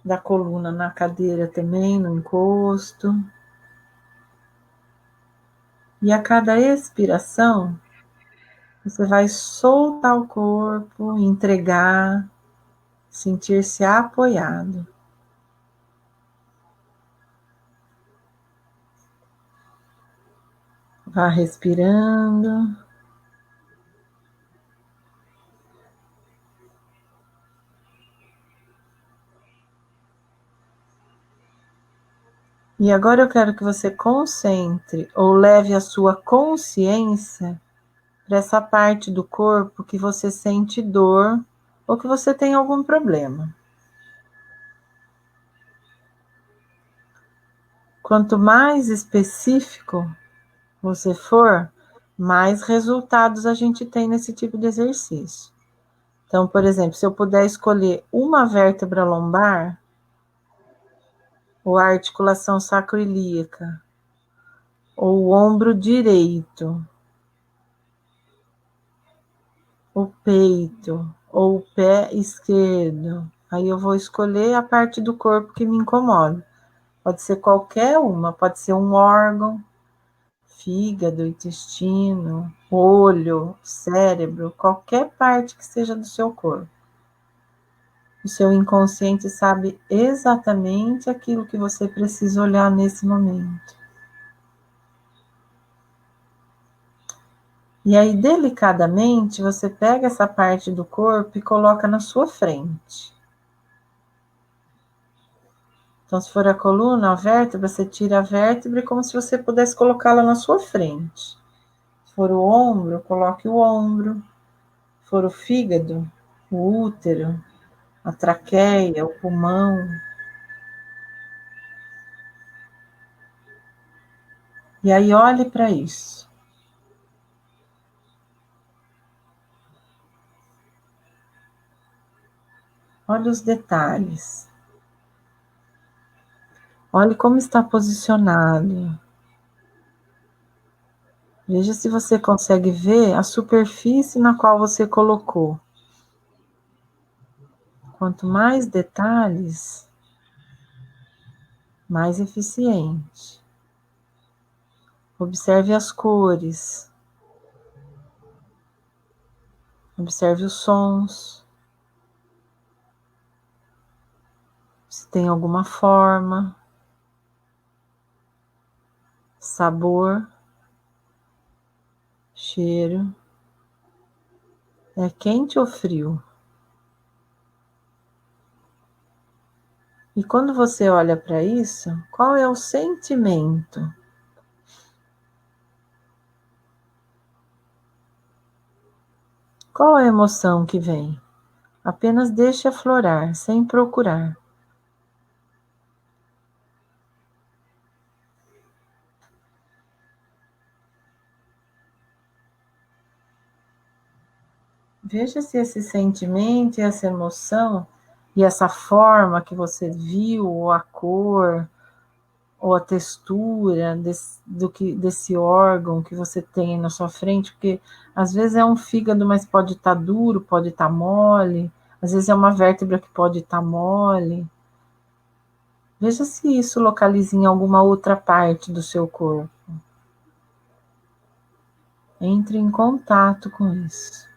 da coluna na cadeira também, no encosto. E a cada expiração, você vai soltar o corpo, entregar, sentir-se apoiado. Vá respirando. E agora eu quero que você concentre ou leve a sua consciência para essa parte do corpo que você sente dor ou que você tem algum problema. Quanto mais específico você for, mais resultados a gente tem nesse tipo de exercício. Então, por exemplo, se eu puder escolher uma vértebra lombar, ou a articulação sacroiliaca, ou o ombro direito, o peito, ou o pé esquerdo, aí eu vou escolher a parte do corpo que me incomoda. Pode ser qualquer uma, pode ser um órgão, fígado, intestino, olho, cérebro, qualquer parte que seja do seu corpo. O seu inconsciente sabe exatamente aquilo que você precisa olhar nesse momento. E aí, delicadamente, você pega essa parte do corpo e coloca na sua frente. Então, se for a coluna, a vértebra, você tira a vértebra como se você pudesse colocá-la na sua frente. Se for o ombro, coloque o ombro. Se for o fígado, o útero, a traqueia, o pulmão. E aí, olhe para isso. Olhe os detalhes. Olhe como está posicionado. Veja se você consegue ver a superfície na qual você colocou. Quanto mais detalhes, mais eficiente. Observe as cores. Observe os sons. Se tem alguma forma. Sabor. Cheiro. É quente ou frio? E quando você olha para isso, qual é o sentimento? Qual a emoção que vem? Apenas deixe aflorar, sem procurar. Veja se esse sentimento e essa emoção e essa forma que você viu, ou a cor, ou a textura desse órgão que você tem na sua frente, porque às vezes é um fígado, mas pode estar duro, pode estar mole, às vezes é uma vértebra que pode estar mole. Veja se isso localiza em alguma outra parte do seu corpo. Entre em contato com isso.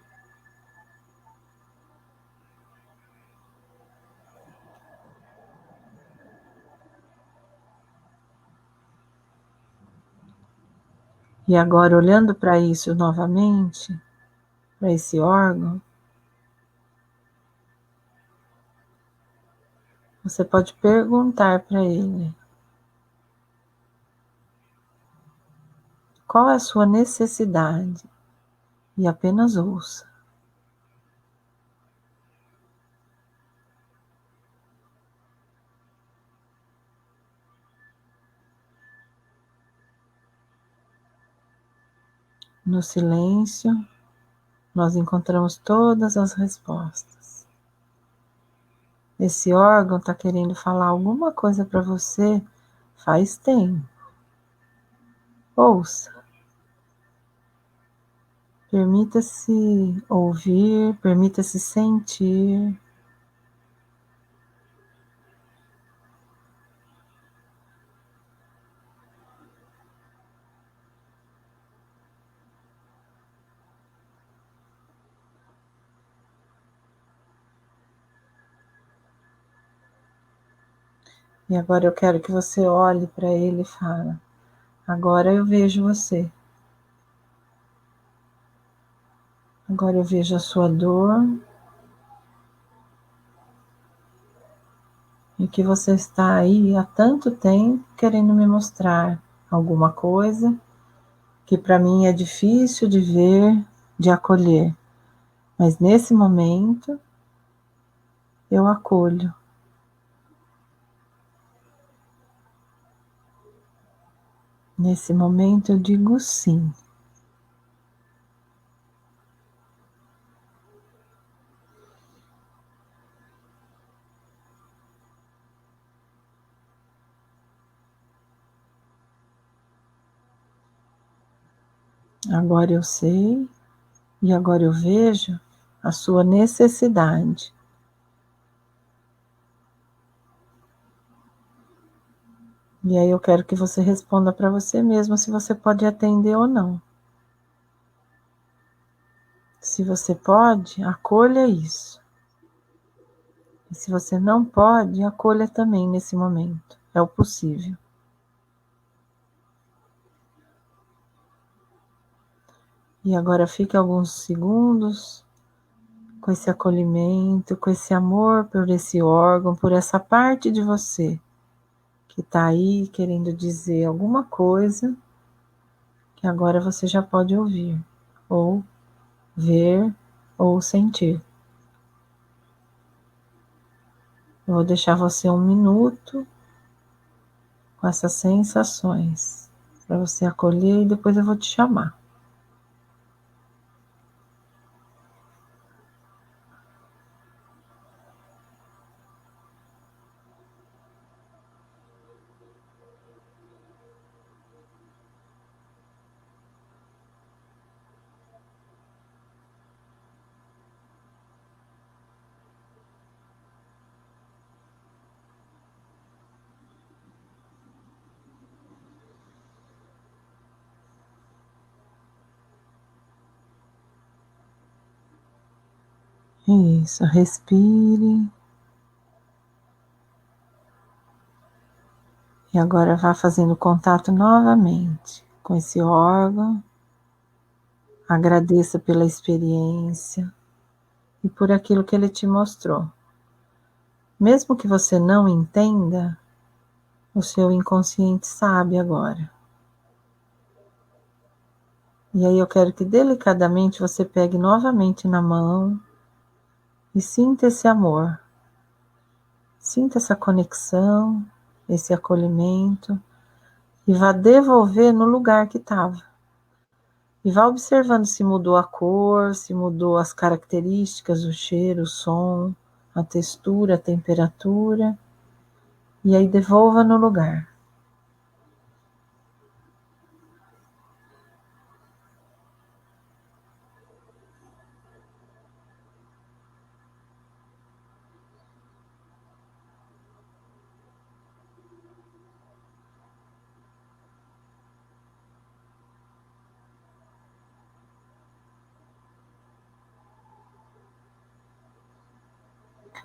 E agora, olhando para isso novamente, para esse órgão, você pode perguntar para ele: qual é a sua necessidade? E apenas ouça. No silêncio, nós encontramos todas as respostas. Esse órgão está querendo falar alguma coisa para você faz tempo. Ouça. Permita-se ouvir, permita-se sentir. E agora eu quero que você olhe para ele e fale: agora eu vejo você. Agora eu vejo a sua dor. E que você está aí há tanto tempo querendo me mostrar alguma coisa que para mim é difícil de ver, de acolher. Mas nesse momento eu acolho. Nesse momento eu digo sim. Agora eu sei e agora eu vejo a sua necessidade. E aí eu quero que você responda para você mesmo se você pode atender ou não. Se você pode, acolha isso. E se você não pode, acolha também nesse momento. É o possível. E agora fique alguns segundos com esse acolhimento, com esse amor por esse órgão, por essa parte de você que está aí querendo dizer alguma coisa que agora você já pode ouvir, ou ver, ou sentir. Eu vou deixar você 1 minuto com essas sensações, para você acolher e depois eu vou te chamar. Isso, respire. E agora vá fazendo contato novamente com esse órgão. Agradeça pela experiência e por aquilo que ele te mostrou. Mesmo que você não entenda, o seu inconsciente sabe agora. E aí eu quero que delicadamente você pegue novamente na mão e sinta esse amor. Sinta essa conexão, esse acolhimento e vá devolver no lugar que estava. E vá observando se mudou a cor, se mudou as características, o cheiro, o som, a textura, a temperatura. E aí devolva no lugar.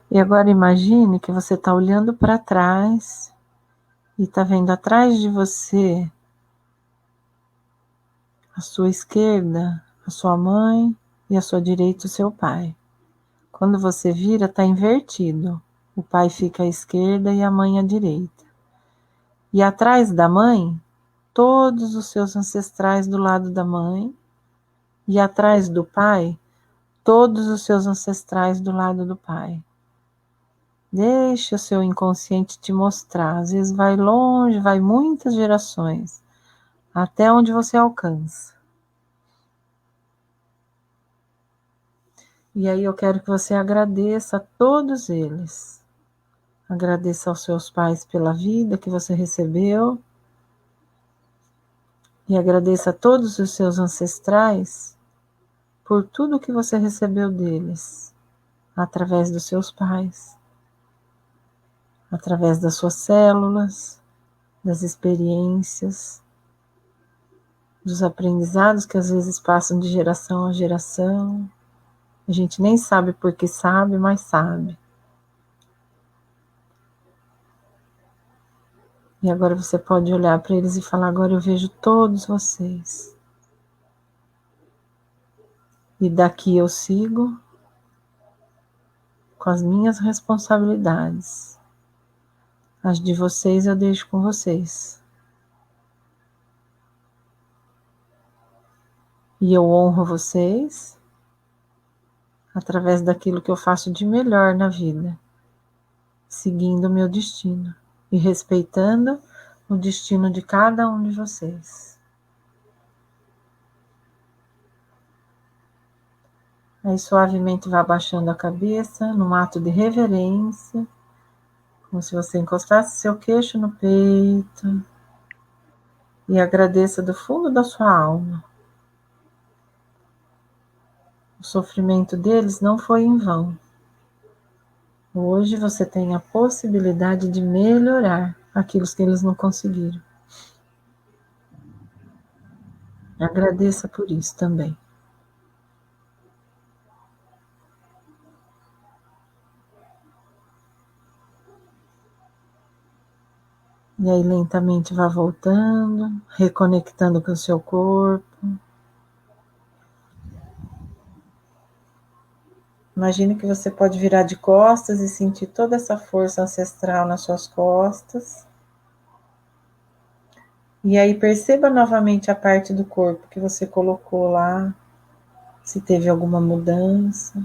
E agora imagine que você está olhando para trás e está vendo atrás de você, à sua esquerda, a sua mãe e à sua direita o seu pai. Quando você vira, está invertido. O pai fica à esquerda e a mãe à direita. E atrás da mãe, todos os seus ancestrais do lado da mãe. E atrás do pai, todos os seus ancestrais do lado do pai. Deixa o seu inconsciente te mostrar. Às vezes vai longe, vai muitas gerações, até onde você alcança. E aí eu quero que você agradeça a todos eles. Agradeça aos seus pais pela vida que você recebeu. E agradeça a todos os seus ancestrais por tudo que você recebeu deles, através dos seus pais, através das suas células, das experiências, dos aprendizados que às vezes passam de geração a geração. A gente nem sabe porque sabe, mas sabe. E agora você pode olhar para eles e falar: agora eu vejo todos vocês. E daqui eu sigo com as minhas responsabilidades. As de vocês eu deixo com vocês. E eu honro vocês através daquilo que eu faço de melhor na vida, seguindo o meu destino e respeitando o destino de cada um de vocês. Aí suavemente vá abaixando a cabeça, num ato de reverência, como se você encostasse seu queixo no peito, e agradeça do fundo da sua alma. O sofrimento deles não foi em vão. Hoje você tem a possibilidade de melhorar aquilo que eles não conseguiram. Agradeça por isso também. E aí lentamente vá voltando, reconectando com o seu corpo. Imagine que você pode virar de costas e sentir toda essa força ancestral nas suas costas. E aí perceba novamente a parte do corpo que você colocou lá, se teve alguma mudança.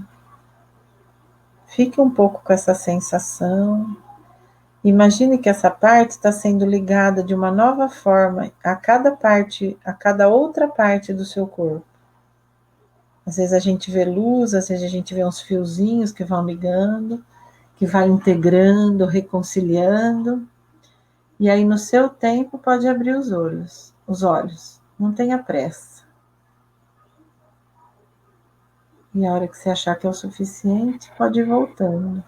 Fique um pouco com essa sensação. Imagine que essa parte está sendo ligada de uma nova forma a cada parte, a cada outra parte do seu corpo. Às vezes a gente vê luz, às vezes a gente vê uns fiozinhos que vão ligando, que vai integrando, reconciliando. E aí no seu tempo pode abrir os olhos. Não tenha pressa. E a hora que você achar que é o suficiente, pode ir voltando.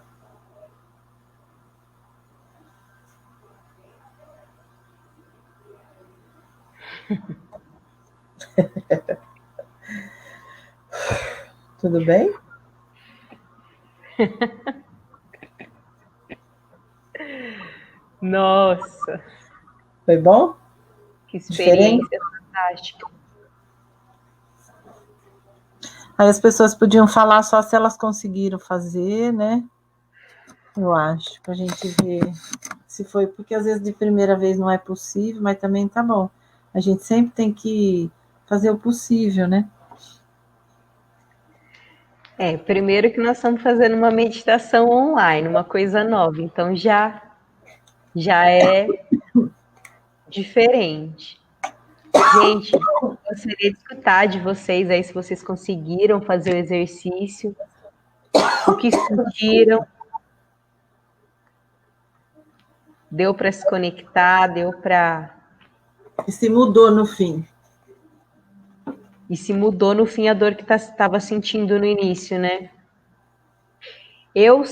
Tudo bem? Nossa! Foi bom? Que experiência fantástica. Aí as pessoas podiam falar só se elas conseguiram fazer, né? Eu acho, pra gente ver se foi, porque às vezes de primeira vez não é possível, mas também tá bom. A gente sempre tem que fazer o possível, né? Primeiro que nós estamos fazendo uma meditação online, uma coisa nova, então já é diferente. Gente, eu gostaria de escutar de vocês aí se vocês conseguiram fazer o exercício, o que sentiram, deu para se conectar, deu para... E se mudou no fim. E se mudou no fim a dor que estava sentindo no início, né? Eu,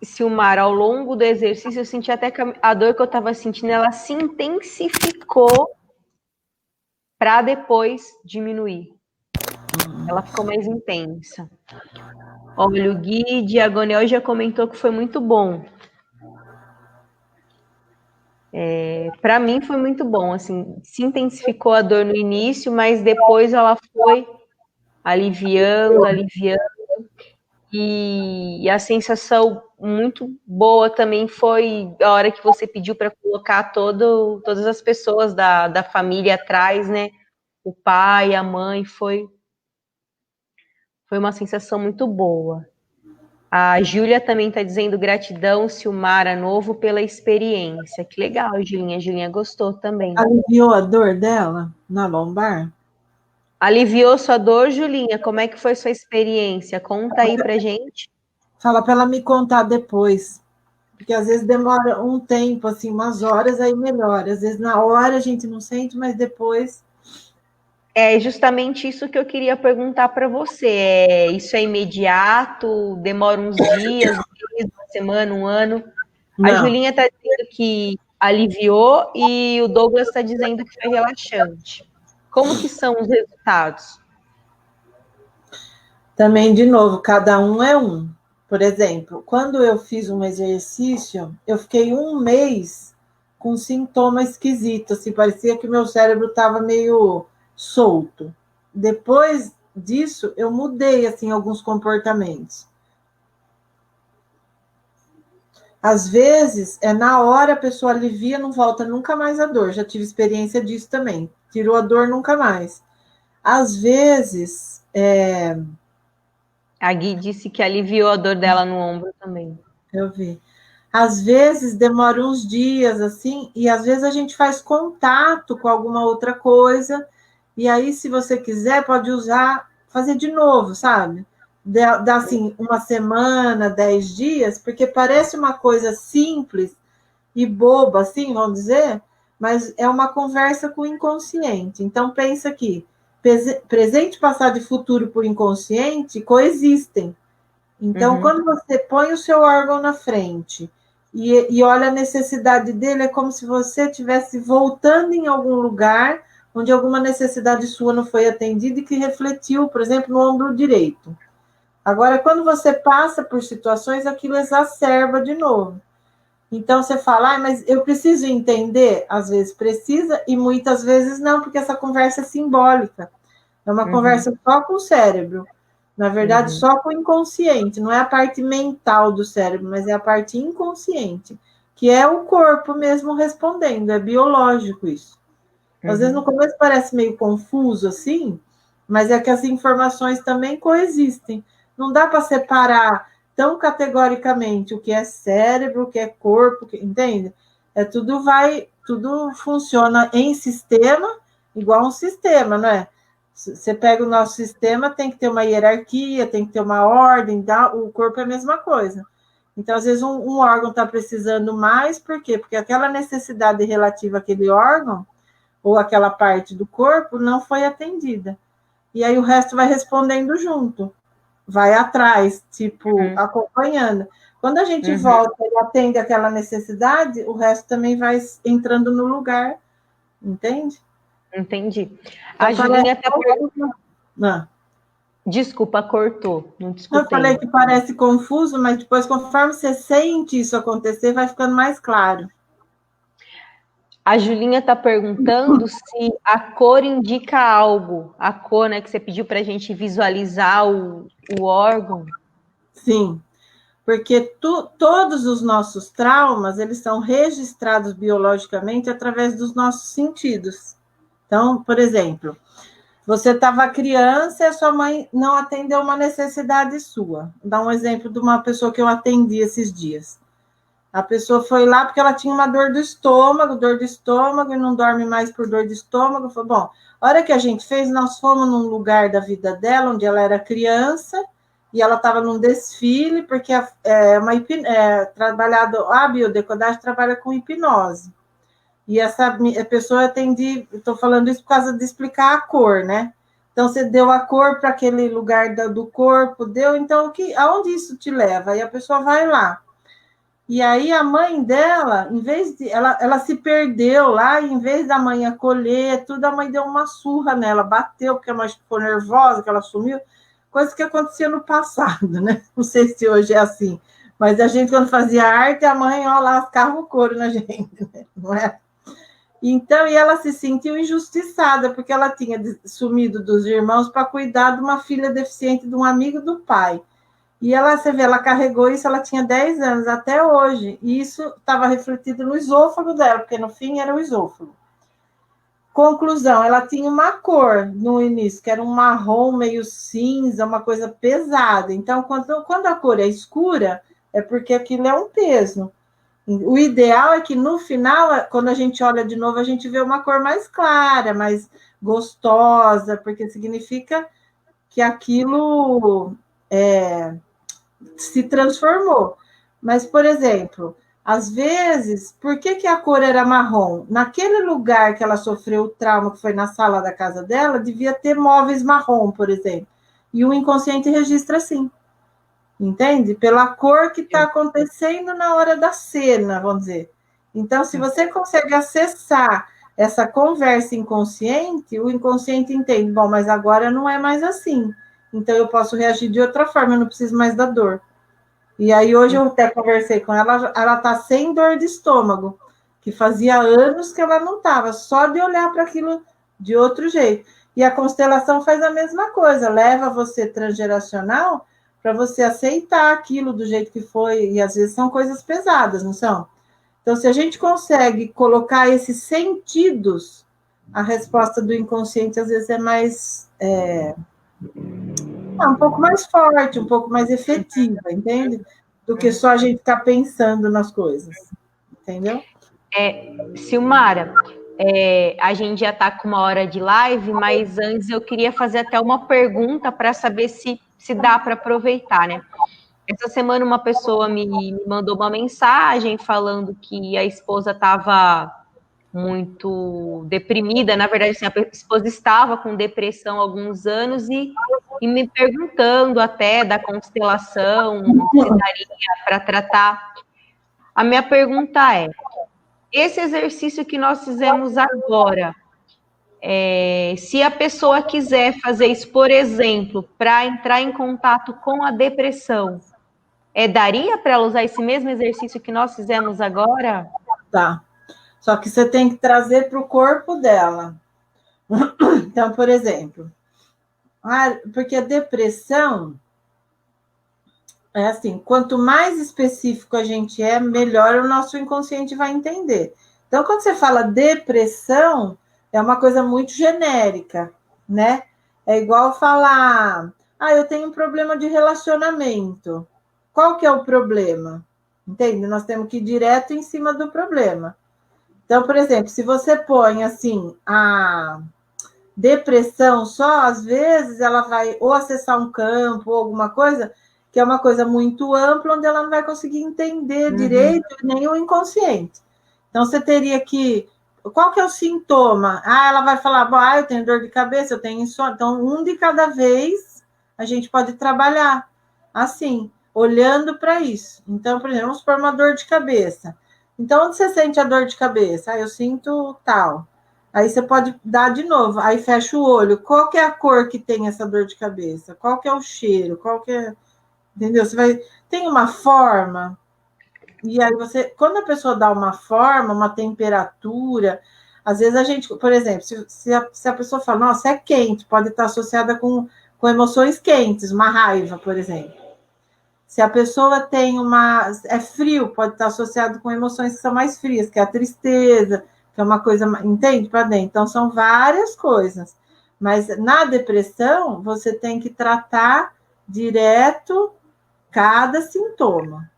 Silmar, ao longo do exercício, eu senti até que a dor que eu estava sentindo, ela se intensificou para depois diminuir. Ela ficou mais intensa. Olha, o Gui Diagonel já comentou que foi muito bom. Para mim foi muito bom, assim, se intensificou a dor no início, mas depois ela foi aliviando, e a sensação muito boa também foi a hora que você pediu para colocar todas as pessoas da família atrás, né? O pai, a mãe, foi uma sensação muito boa. A Júlia também está dizendo gratidão, Silmara Novo, pela experiência. Que legal, Julinha. A Julinha gostou também. Aliviou a dor dela na lombar? Aliviou sua dor, Julinha? Como é que foi sua experiência? Conta aí pra gente. Fala para ela me contar depois. Porque às vezes demora um tempo, assim, umas horas, aí melhora. Às vezes na hora a gente não sente, mas depois... É justamente isso que eu queria perguntar para você. Isso é imediato? Demora uns dias, uma semana, um ano? Não. A Julinha está dizendo que aliviou e o Douglas está dizendo que foi relaxante. Como que são os resultados? Também, de novo, cada um é um. Por exemplo, quando eu fiz um exercício, eu fiquei um mês com sintoma esquisito, assim, parecia que o meu cérebro estava meio solto. Depois disso, eu mudei, assim, alguns comportamentos. Às vezes, na hora a pessoa alivia, não volta nunca mais a dor. Já tive experiência disso também. Tirou a dor nunca mais. Às vezes, A Gui disse que aliviou a dor dela no ombro também. eu vi. Às vezes demora uns dias, assim, e às vezes a gente faz contato com alguma outra coisa, e aí, se você quiser, pode usar, fazer de novo, sabe? Dá, assim, uma semana, 10 dias, porque parece uma coisa simples e boba, assim, vamos dizer, mas é uma conversa com o inconsciente. Então, pensa aqui, presente, passado e futuro por inconsciente coexistem. Então, quando você põe o seu órgão na frente e olha a necessidade dele, é como se você estivesse voltando em algum lugar onde alguma necessidade sua não foi atendida e que refletiu, por exemplo, no ombro direito. Agora, quando você passa por situações, aquilo exacerba de novo. Então, você fala, mas eu preciso entender? Às vezes precisa e muitas vezes não, porque essa conversa é simbólica. É uma conversa só com o cérebro. Na verdade, só com o inconsciente. Não é a parte mental do cérebro, mas é a parte inconsciente, que é o corpo mesmo respondendo. É biológico isso. Às vezes, no começo parece meio confuso, assim, mas é que as informações também coexistem. Não dá para separar tão categoricamente o que é cérebro, o que é corpo, entende? Tudo funciona em sistema, igual um sistema, não é? Você pega o nosso sistema, tem que ter uma hierarquia, tem que ter uma ordem, o corpo é a mesma coisa. Então, às vezes, um órgão está precisando mais, por quê? Porque aquela necessidade relativa àquele órgão, ou aquela parte do corpo, não foi atendida. E aí o resto vai respondendo junto, vai atrás, tipo, acompanhando. Quando a gente volta e atende aquela necessidade, o resto também vai entrando no lugar, entende? Entendi. A Julinha está perguntando. Desculpa, cortou. Não escutei. Eu falei que parece confuso, mas depois, conforme você sente isso acontecer, vai ficando mais claro. A Julinha está perguntando se a cor indica algo. A cor, né, que você pediu para a gente visualizar o órgão. Sim, porque todos os nossos traumas, eles são registrados biologicamente através dos nossos sentidos. Então, por exemplo, Você estava criança e a sua mãe não atendeu uma necessidade sua. Vou dar um exemplo de uma pessoa que eu atendi esses dias. A pessoa foi lá porque ela tinha uma dor de estômago, e não dorme mais por dor de estômago. Falei, bom, a hora que a gente fez, nós fomos num lugar da vida dela, onde ela era criança, e ela estava num desfile, porque a biodecodagem trabalha com hipnose. E essa pessoa atendi, estou falando isso por causa de explicar a cor, né? Então, você deu a cor para aquele lugar do corpo, deu, então, aonde isso te leva? Aí a pessoa vai lá. E aí a mãe dela, em vez de. Ela se perdeu lá, e em vez da mãe acolher tudo, a mãe deu uma surra nela, bateu, porque a mãe ficou nervosa, que ela sumiu, coisa que acontecia no passado, né? Não sei se hoje é assim. Mas a gente, quando fazia arte, a mãe, ó, lascava o couro na gente, né? Não é? Então, e ela se sentiu injustiçada, porque ela tinha sumido dos irmãos para cuidar de uma filha deficiente de um amigo do pai. E ela, você vê, ela carregou isso, ela tinha 10 anos, até hoje. E isso estava refletido no esôfago dela, porque no fim era o esôfago. Conclusão, ela tinha uma cor no início, que era um marrom meio cinza, uma coisa pesada. Então, quando a cor é escura, é porque aquilo é um peso. O ideal é que no final, quando a gente olha de novo, a gente vê uma cor mais clara, mais gostosa, porque significa que aquilo se transformou. Mas, por exemplo, às vezes, por que a cor era marrom? Naquele lugar que ela sofreu o trauma, que foi na sala da casa dela, devia ter móveis marrom, por exemplo. E o inconsciente registra assim. Entende? Pela cor que está acontecendo na hora da cena, vamos dizer. Então, se você consegue acessar essa conversa inconsciente, o inconsciente entende, bom, mas agora não é mais assim. Então, eu posso reagir de outra forma, eu não preciso mais da dor. E aí, hoje eu até conversei com ela, ela está sem dor de estômago, que fazia anos que ela não estava, só de olhar para aquilo de outro jeito. E a constelação faz a mesma coisa, leva você transgeracional para você aceitar aquilo do jeito que foi, e às vezes são coisas pesadas, não são? Então, se a gente consegue colocar esses sentidos, a resposta do inconsciente às vezes é mais um pouco mais forte, um pouco mais efetiva, entende? Do que só a gente ficar pensando nas coisas, entendeu? Silmara, a gente já está com uma hora de live, mas antes eu queria fazer até uma pergunta para saber se dá para aproveitar, né? Essa semana uma pessoa me mandou uma mensagem falando que a esposa estava muito deprimida, na verdade, assim, a esposa estava com depressão há alguns anos e me perguntando até da constelação, se daria para tratar. A minha pergunta é, esse exercício que nós fizemos agora, se a pessoa quiser fazer isso, por exemplo, para entrar em contato com a depressão, daria para ela usar esse mesmo exercício que nós fizemos agora? Tá. Só que você tem que trazer para o corpo dela. Então, por exemplo, porque a depressão é assim, quanto mais específico a gente é, melhor o nosso inconsciente vai entender. Então, quando você fala depressão, é uma coisa muito genérica, né? É igual falar, eu tenho um problema de relacionamento. Qual que é o problema? Entende? Nós temos que ir direto em cima do problema. Então, por exemplo, se você põe assim, a depressão só, às vezes ela vai ou acessar um campo ou alguma coisa que é uma coisa muito ampla, onde ela não vai conseguir entender direito nem o inconsciente. Então, você teria que... Qual que é o sintoma? Ela vai falar, eu tenho dor de cabeça, eu tenho insônia. Então, um de cada vez, a gente pode trabalhar assim, olhando para isso. Então, por exemplo, vamos supor uma dor de cabeça. Então, onde você sente a dor de cabeça? Eu sinto tal. Aí você pode dar de novo. Aí fecha o olho. Qual que é a cor que tem essa dor de cabeça? Qual que é o cheiro? Qual que é... Entendeu? Tem uma forma, e aí quando a pessoa dá uma forma, uma temperatura, às vezes a gente, por exemplo, se a pessoa fala, nossa, é quente, pode estar associada com emoções quentes, uma raiva, por exemplo. Se a pessoa tem é frio, pode estar associado com emoções que são mais frias, que é a tristeza, que é uma coisa, entende? Para dentro. Então, são várias coisas. Mas na depressão, você tem que tratar direto cada sintoma.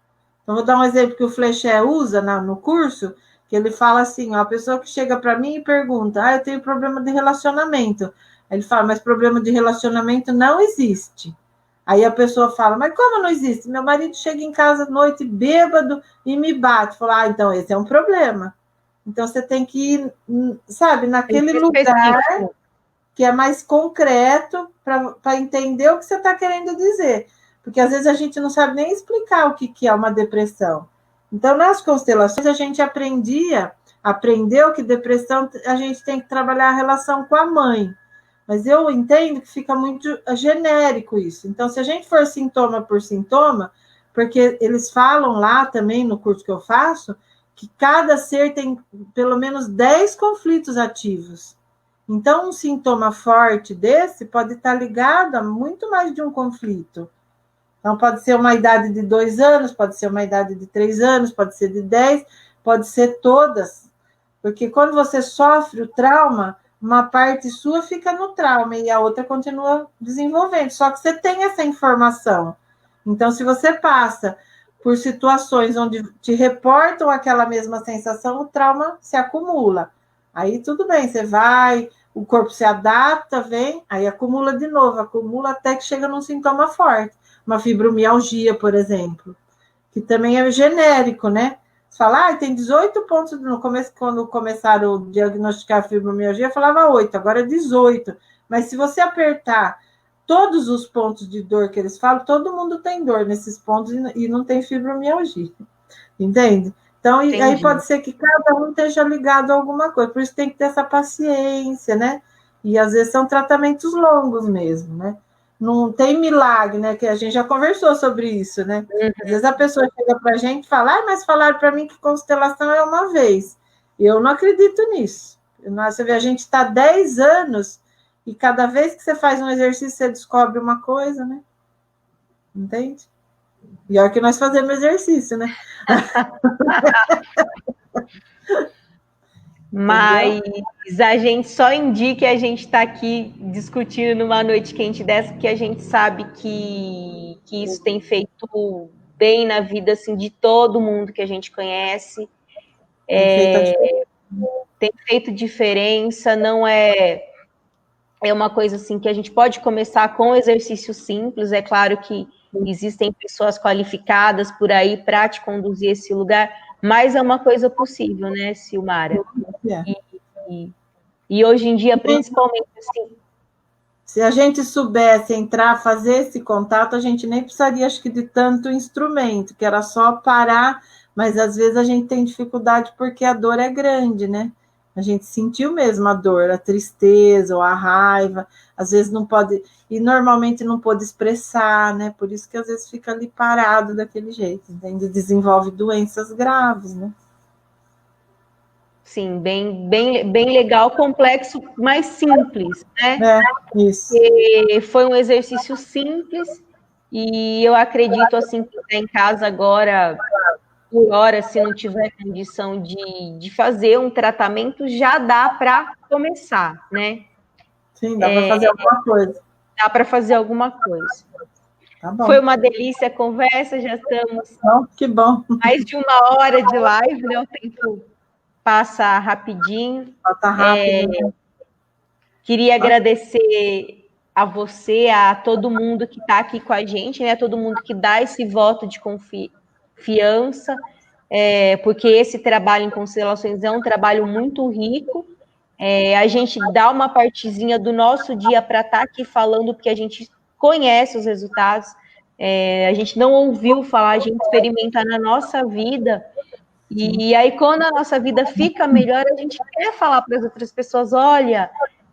Então, vou dar um exemplo que o Fleché usa no curso, que ele fala assim, ó, a pessoa que chega para mim e pergunta, eu tenho problema de relacionamento. Aí ele fala, mas problema de relacionamento não existe. Aí a pessoa fala, mas como não existe? Meu marido chega em casa à noite bêbado e me bate. Fala, então esse é um problema. Então você tem que ir, sabe, naquele lugar que é mais concreto para entender o que você está querendo dizer. Porque às vezes a gente não sabe nem explicar o que é uma depressão. Então, nas constelações, a gente aprendeu que depressão a gente tem que trabalhar a relação com a mãe. Mas eu entendo que fica muito genérico isso. Então, se a gente for sintoma por sintoma, porque eles falam lá também no curso que eu faço, que cada ser tem pelo menos 10 conflitos ativos. Então, um sintoma forte desse pode estar ligado a muito mais de um conflito. Então, pode ser uma idade de 2 anos, pode ser uma idade de 3 anos, pode ser de 10, pode ser todas. Porque quando você sofre o trauma, uma parte sua fica no trauma e a outra continua desenvolvendo. Só que você tem essa informação. Então, se você passa por situações onde te reportam aquela mesma sensação, o trauma se acumula. Aí tudo bem, você vai, o corpo se adapta, vem, aí acumula de novo, acumula até que chega num sintoma forte. Uma fibromialgia, por exemplo, que também é genérico, né? Você fala, tem 18 pontos no começo, quando começaram a diagnosticar a fibromialgia, falava 8, agora é 18. Mas se você apertar todos os pontos de dor que eles falam, todo mundo tem dor nesses pontos e não tem fibromialgia. Entende? Então, aí pode ser que cada um esteja ligado a alguma coisa. Por isso tem que ter essa paciência, né? E às vezes são tratamentos longos mesmo, né? Não tem milagre, né? Que a gente já conversou sobre isso, né? Às vezes a pessoa chega para a gente e fala, mas falaram para mim que constelação é uma vez. Eu não acredito nisso. Você vê, a gente está 10 anos e cada vez que você faz um exercício, você descobre uma coisa, né? Entende? E olha que nós fazemos exercício, né? Mas a gente só indica que a gente está aqui discutindo numa noite quente dessa, porque a gente sabe que isso tem feito bem na vida assim, de todo mundo que a gente conhece. Tem feito diferença, não é uma coisa assim que a gente pode começar com exercício simples. É claro que existem pessoas qualificadas por aí para te conduzir a esse lugar, mas é uma coisa possível, né, Silmara? E hoje em dia, principalmente assim... Se a gente soubesse entrar, fazer esse contato, a gente nem precisaria, acho que, de tanto instrumento, que era só parar, mas às vezes a gente tem dificuldade porque a dor é grande, né? A gente sentiu mesmo a dor, a tristeza ou a raiva, às vezes não pode, e normalmente não pode expressar, né? Por isso que às vezes fica ali parado daquele jeito, entende? Desenvolve doenças graves, né? Sim, bem legal, complexo, mas simples, né? Isso. E foi um exercício simples e eu acredito, assim, que está em casa agora, por hora, se não tiver condição de fazer um tratamento, já dá para começar, né? Sim, dá para fazer alguma coisa. Dá para fazer alguma coisa. Tá bom. Foi uma delícia a conversa, já estamos... que bom. Mais de 1 hora de live, né? O tempo passa rapidinho. Passa rápido. Queria agradecer a você, a todo mundo que está aqui com a gente, né? Todo mundo que dá esse voto de confiança, porque esse trabalho em constelações é um trabalho muito rico. A gente dá uma partezinha do nosso dia para estar aqui falando, porque a gente conhece os resultados, a gente não ouviu falar, a gente experimenta na nossa vida. E aí, quando a nossa vida fica melhor, a gente quer falar para as outras pessoas, olha,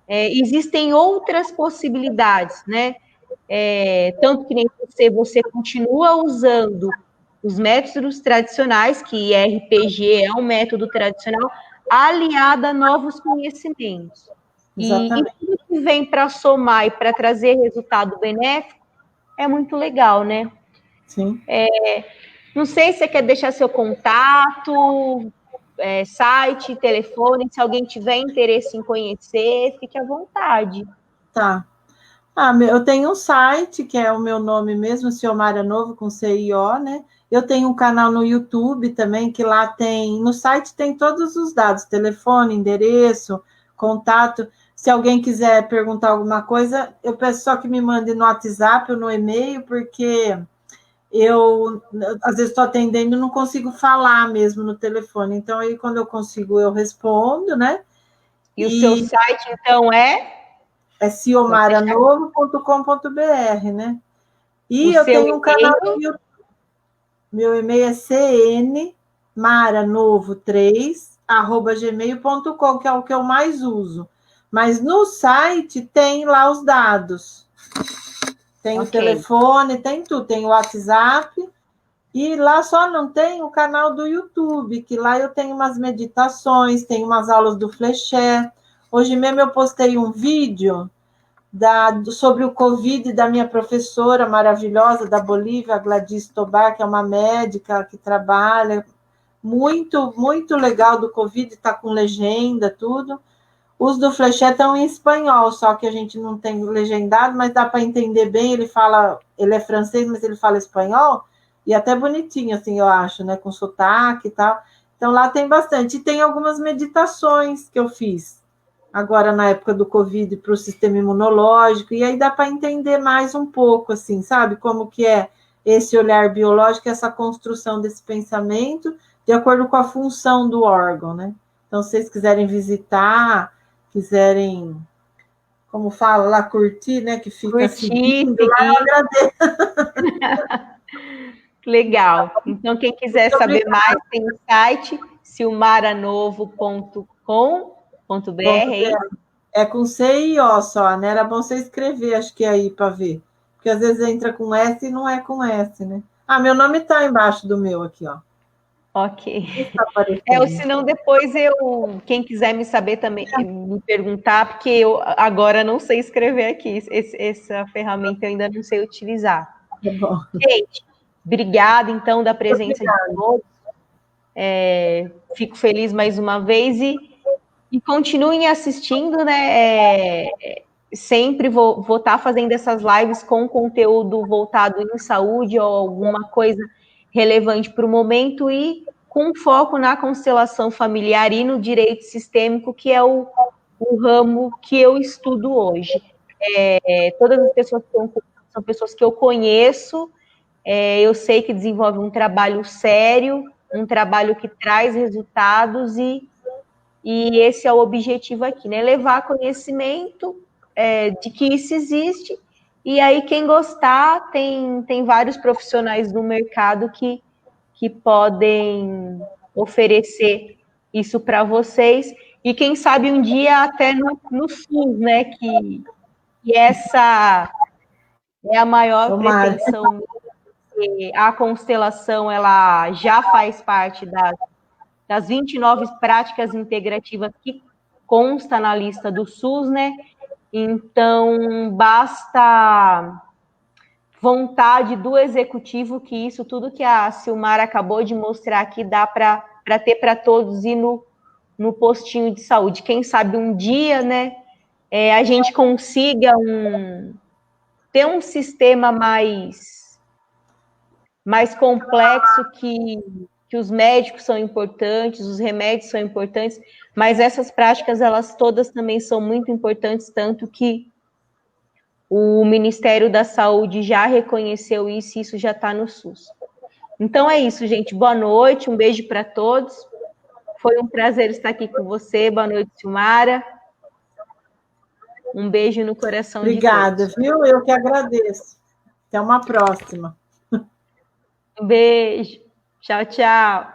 existem outras possibilidades, né? Tanto que nem você continua usando os métodos tradicionais, que RPG é um método tradicional, aliado a novos conhecimentos. E tudo que vem para somar e para trazer resultado benéfico é muito legal, né? Sim. Não sei se você quer deixar seu contato, site, telefone, se alguém tiver interesse em conhecer, fique à vontade. Tá. Eu tenho um site, que é o meu nome mesmo, Ciomara Novo, com CIO, né? Eu tenho um canal no YouTube também, que lá tem... No site tem todos os dados, telefone, endereço, contato. Se alguém quiser perguntar alguma coisa, eu peço só que me mande no WhatsApp ou no e-mail, porque eu, às vezes, estou atendendo e não consigo falar mesmo no telefone. Então, aí, quando eu consigo, eu respondo, né? E o seu site, então, é ciomaranovo.com.br, né? E eu tenho um canal no YouTube. Meu e-mail é cnmaranovo3@gmail.com, que é o que eu mais uso. Mas no site tem lá os dados. Tem o telefone, tem tudo. Tem o WhatsApp. E lá só não tem o canal do YouTube, que lá eu tenho umas meditações, tenho umas aulas do Fleché. Hoje mesmo eu postei um vídeo sobre o Covid da minha professora maravilhosa da Bolívia, Gladys Tobar, que é uma médica que trabalha muito, muito legal do Covid, está com legenda, tudo. Os do Fleché estão em espanhol, só que a gente não tem legendado, mas dá para entender bem. Ele é francês, mas ele fala espanhol, e até bonitinho, assim, eu acho, né? Com sotaque e tal. Então, lá tem bastante. E tem algumas meditações que eu fiz agora na época do Covid para o sistema imunológico, e aí dá para entender mais um pouco, assim, sabe? Como que é esse olhar biológico, essa construção desse pensamento, de acordo com a função do órgão, né? Então, se vocês quiserem visitar, quiserem, como fala lá, curtir, né? Que fica seguindo, lá eu agradeço. Legal. Então, quem quiser saber mais, tem o site ciomaranovo.com.br. É com C e O só, né? Era bom você escrever, acho que é aí para ver. Porque às vezes entra com S e não é com S, né? Meu nome está embaixo do meu aqui, ó. Ok. Ou senão depois quem quiser me saber também, me perguntar, porque eu agora não sei escrever aqui. Essa ferramenta eu ainda não sei utilizar. Tá bom. Gente, obrigada, então, da presença de todos. Fico feliz mais uma vez e continuem assistindo, né? Sempre vou estar fazendo essas lives com conteúdo voltado em saúde ou alguma coisa relevante para o momento e com foco na constelação familiar e no direito sistêmico, que é o ramo que eu estudo hoje. Todas as pessoas são pessoas que eu conheço, eu sei que desenvolvem um trabalho sério, um trabalho que traz resultados e esse é o objetivo aqui, né? Levar conhecimento de que isso existe, e aí quem gostar, tem vários profissionais no mercado que podem oferecer isso para vocês, e quem sabe um dia até no SUS, né, que essa é a maior pretensão. A constelação, ela já faz parte das 29 práticas integrativas que consta na lista do SUS, né? Então, basta vontade do executivo, que isso tudo que a Silmara acabou de mostrar aqui dá para ter para todos ir no postinho de saúde. Quem sabe um dia, né, a gente consiga ter um sistema mais complexo, que os médicos são importantes, os remédios são importantes, mas essas práticas, elas todas também são muito importantes, tanto que o Ministério da Saúde já reconheceu isso, e isso já está no SUS. Então é isso, gente. Boa noite, um beijo para todos. Foi um prazer estar aqui com você. Boa noite, Silmara. Um beijo no coração de todos. Obrigada, viu? Eu que agradeço. Até uma próxima. Um beijo. Tchau, tchau.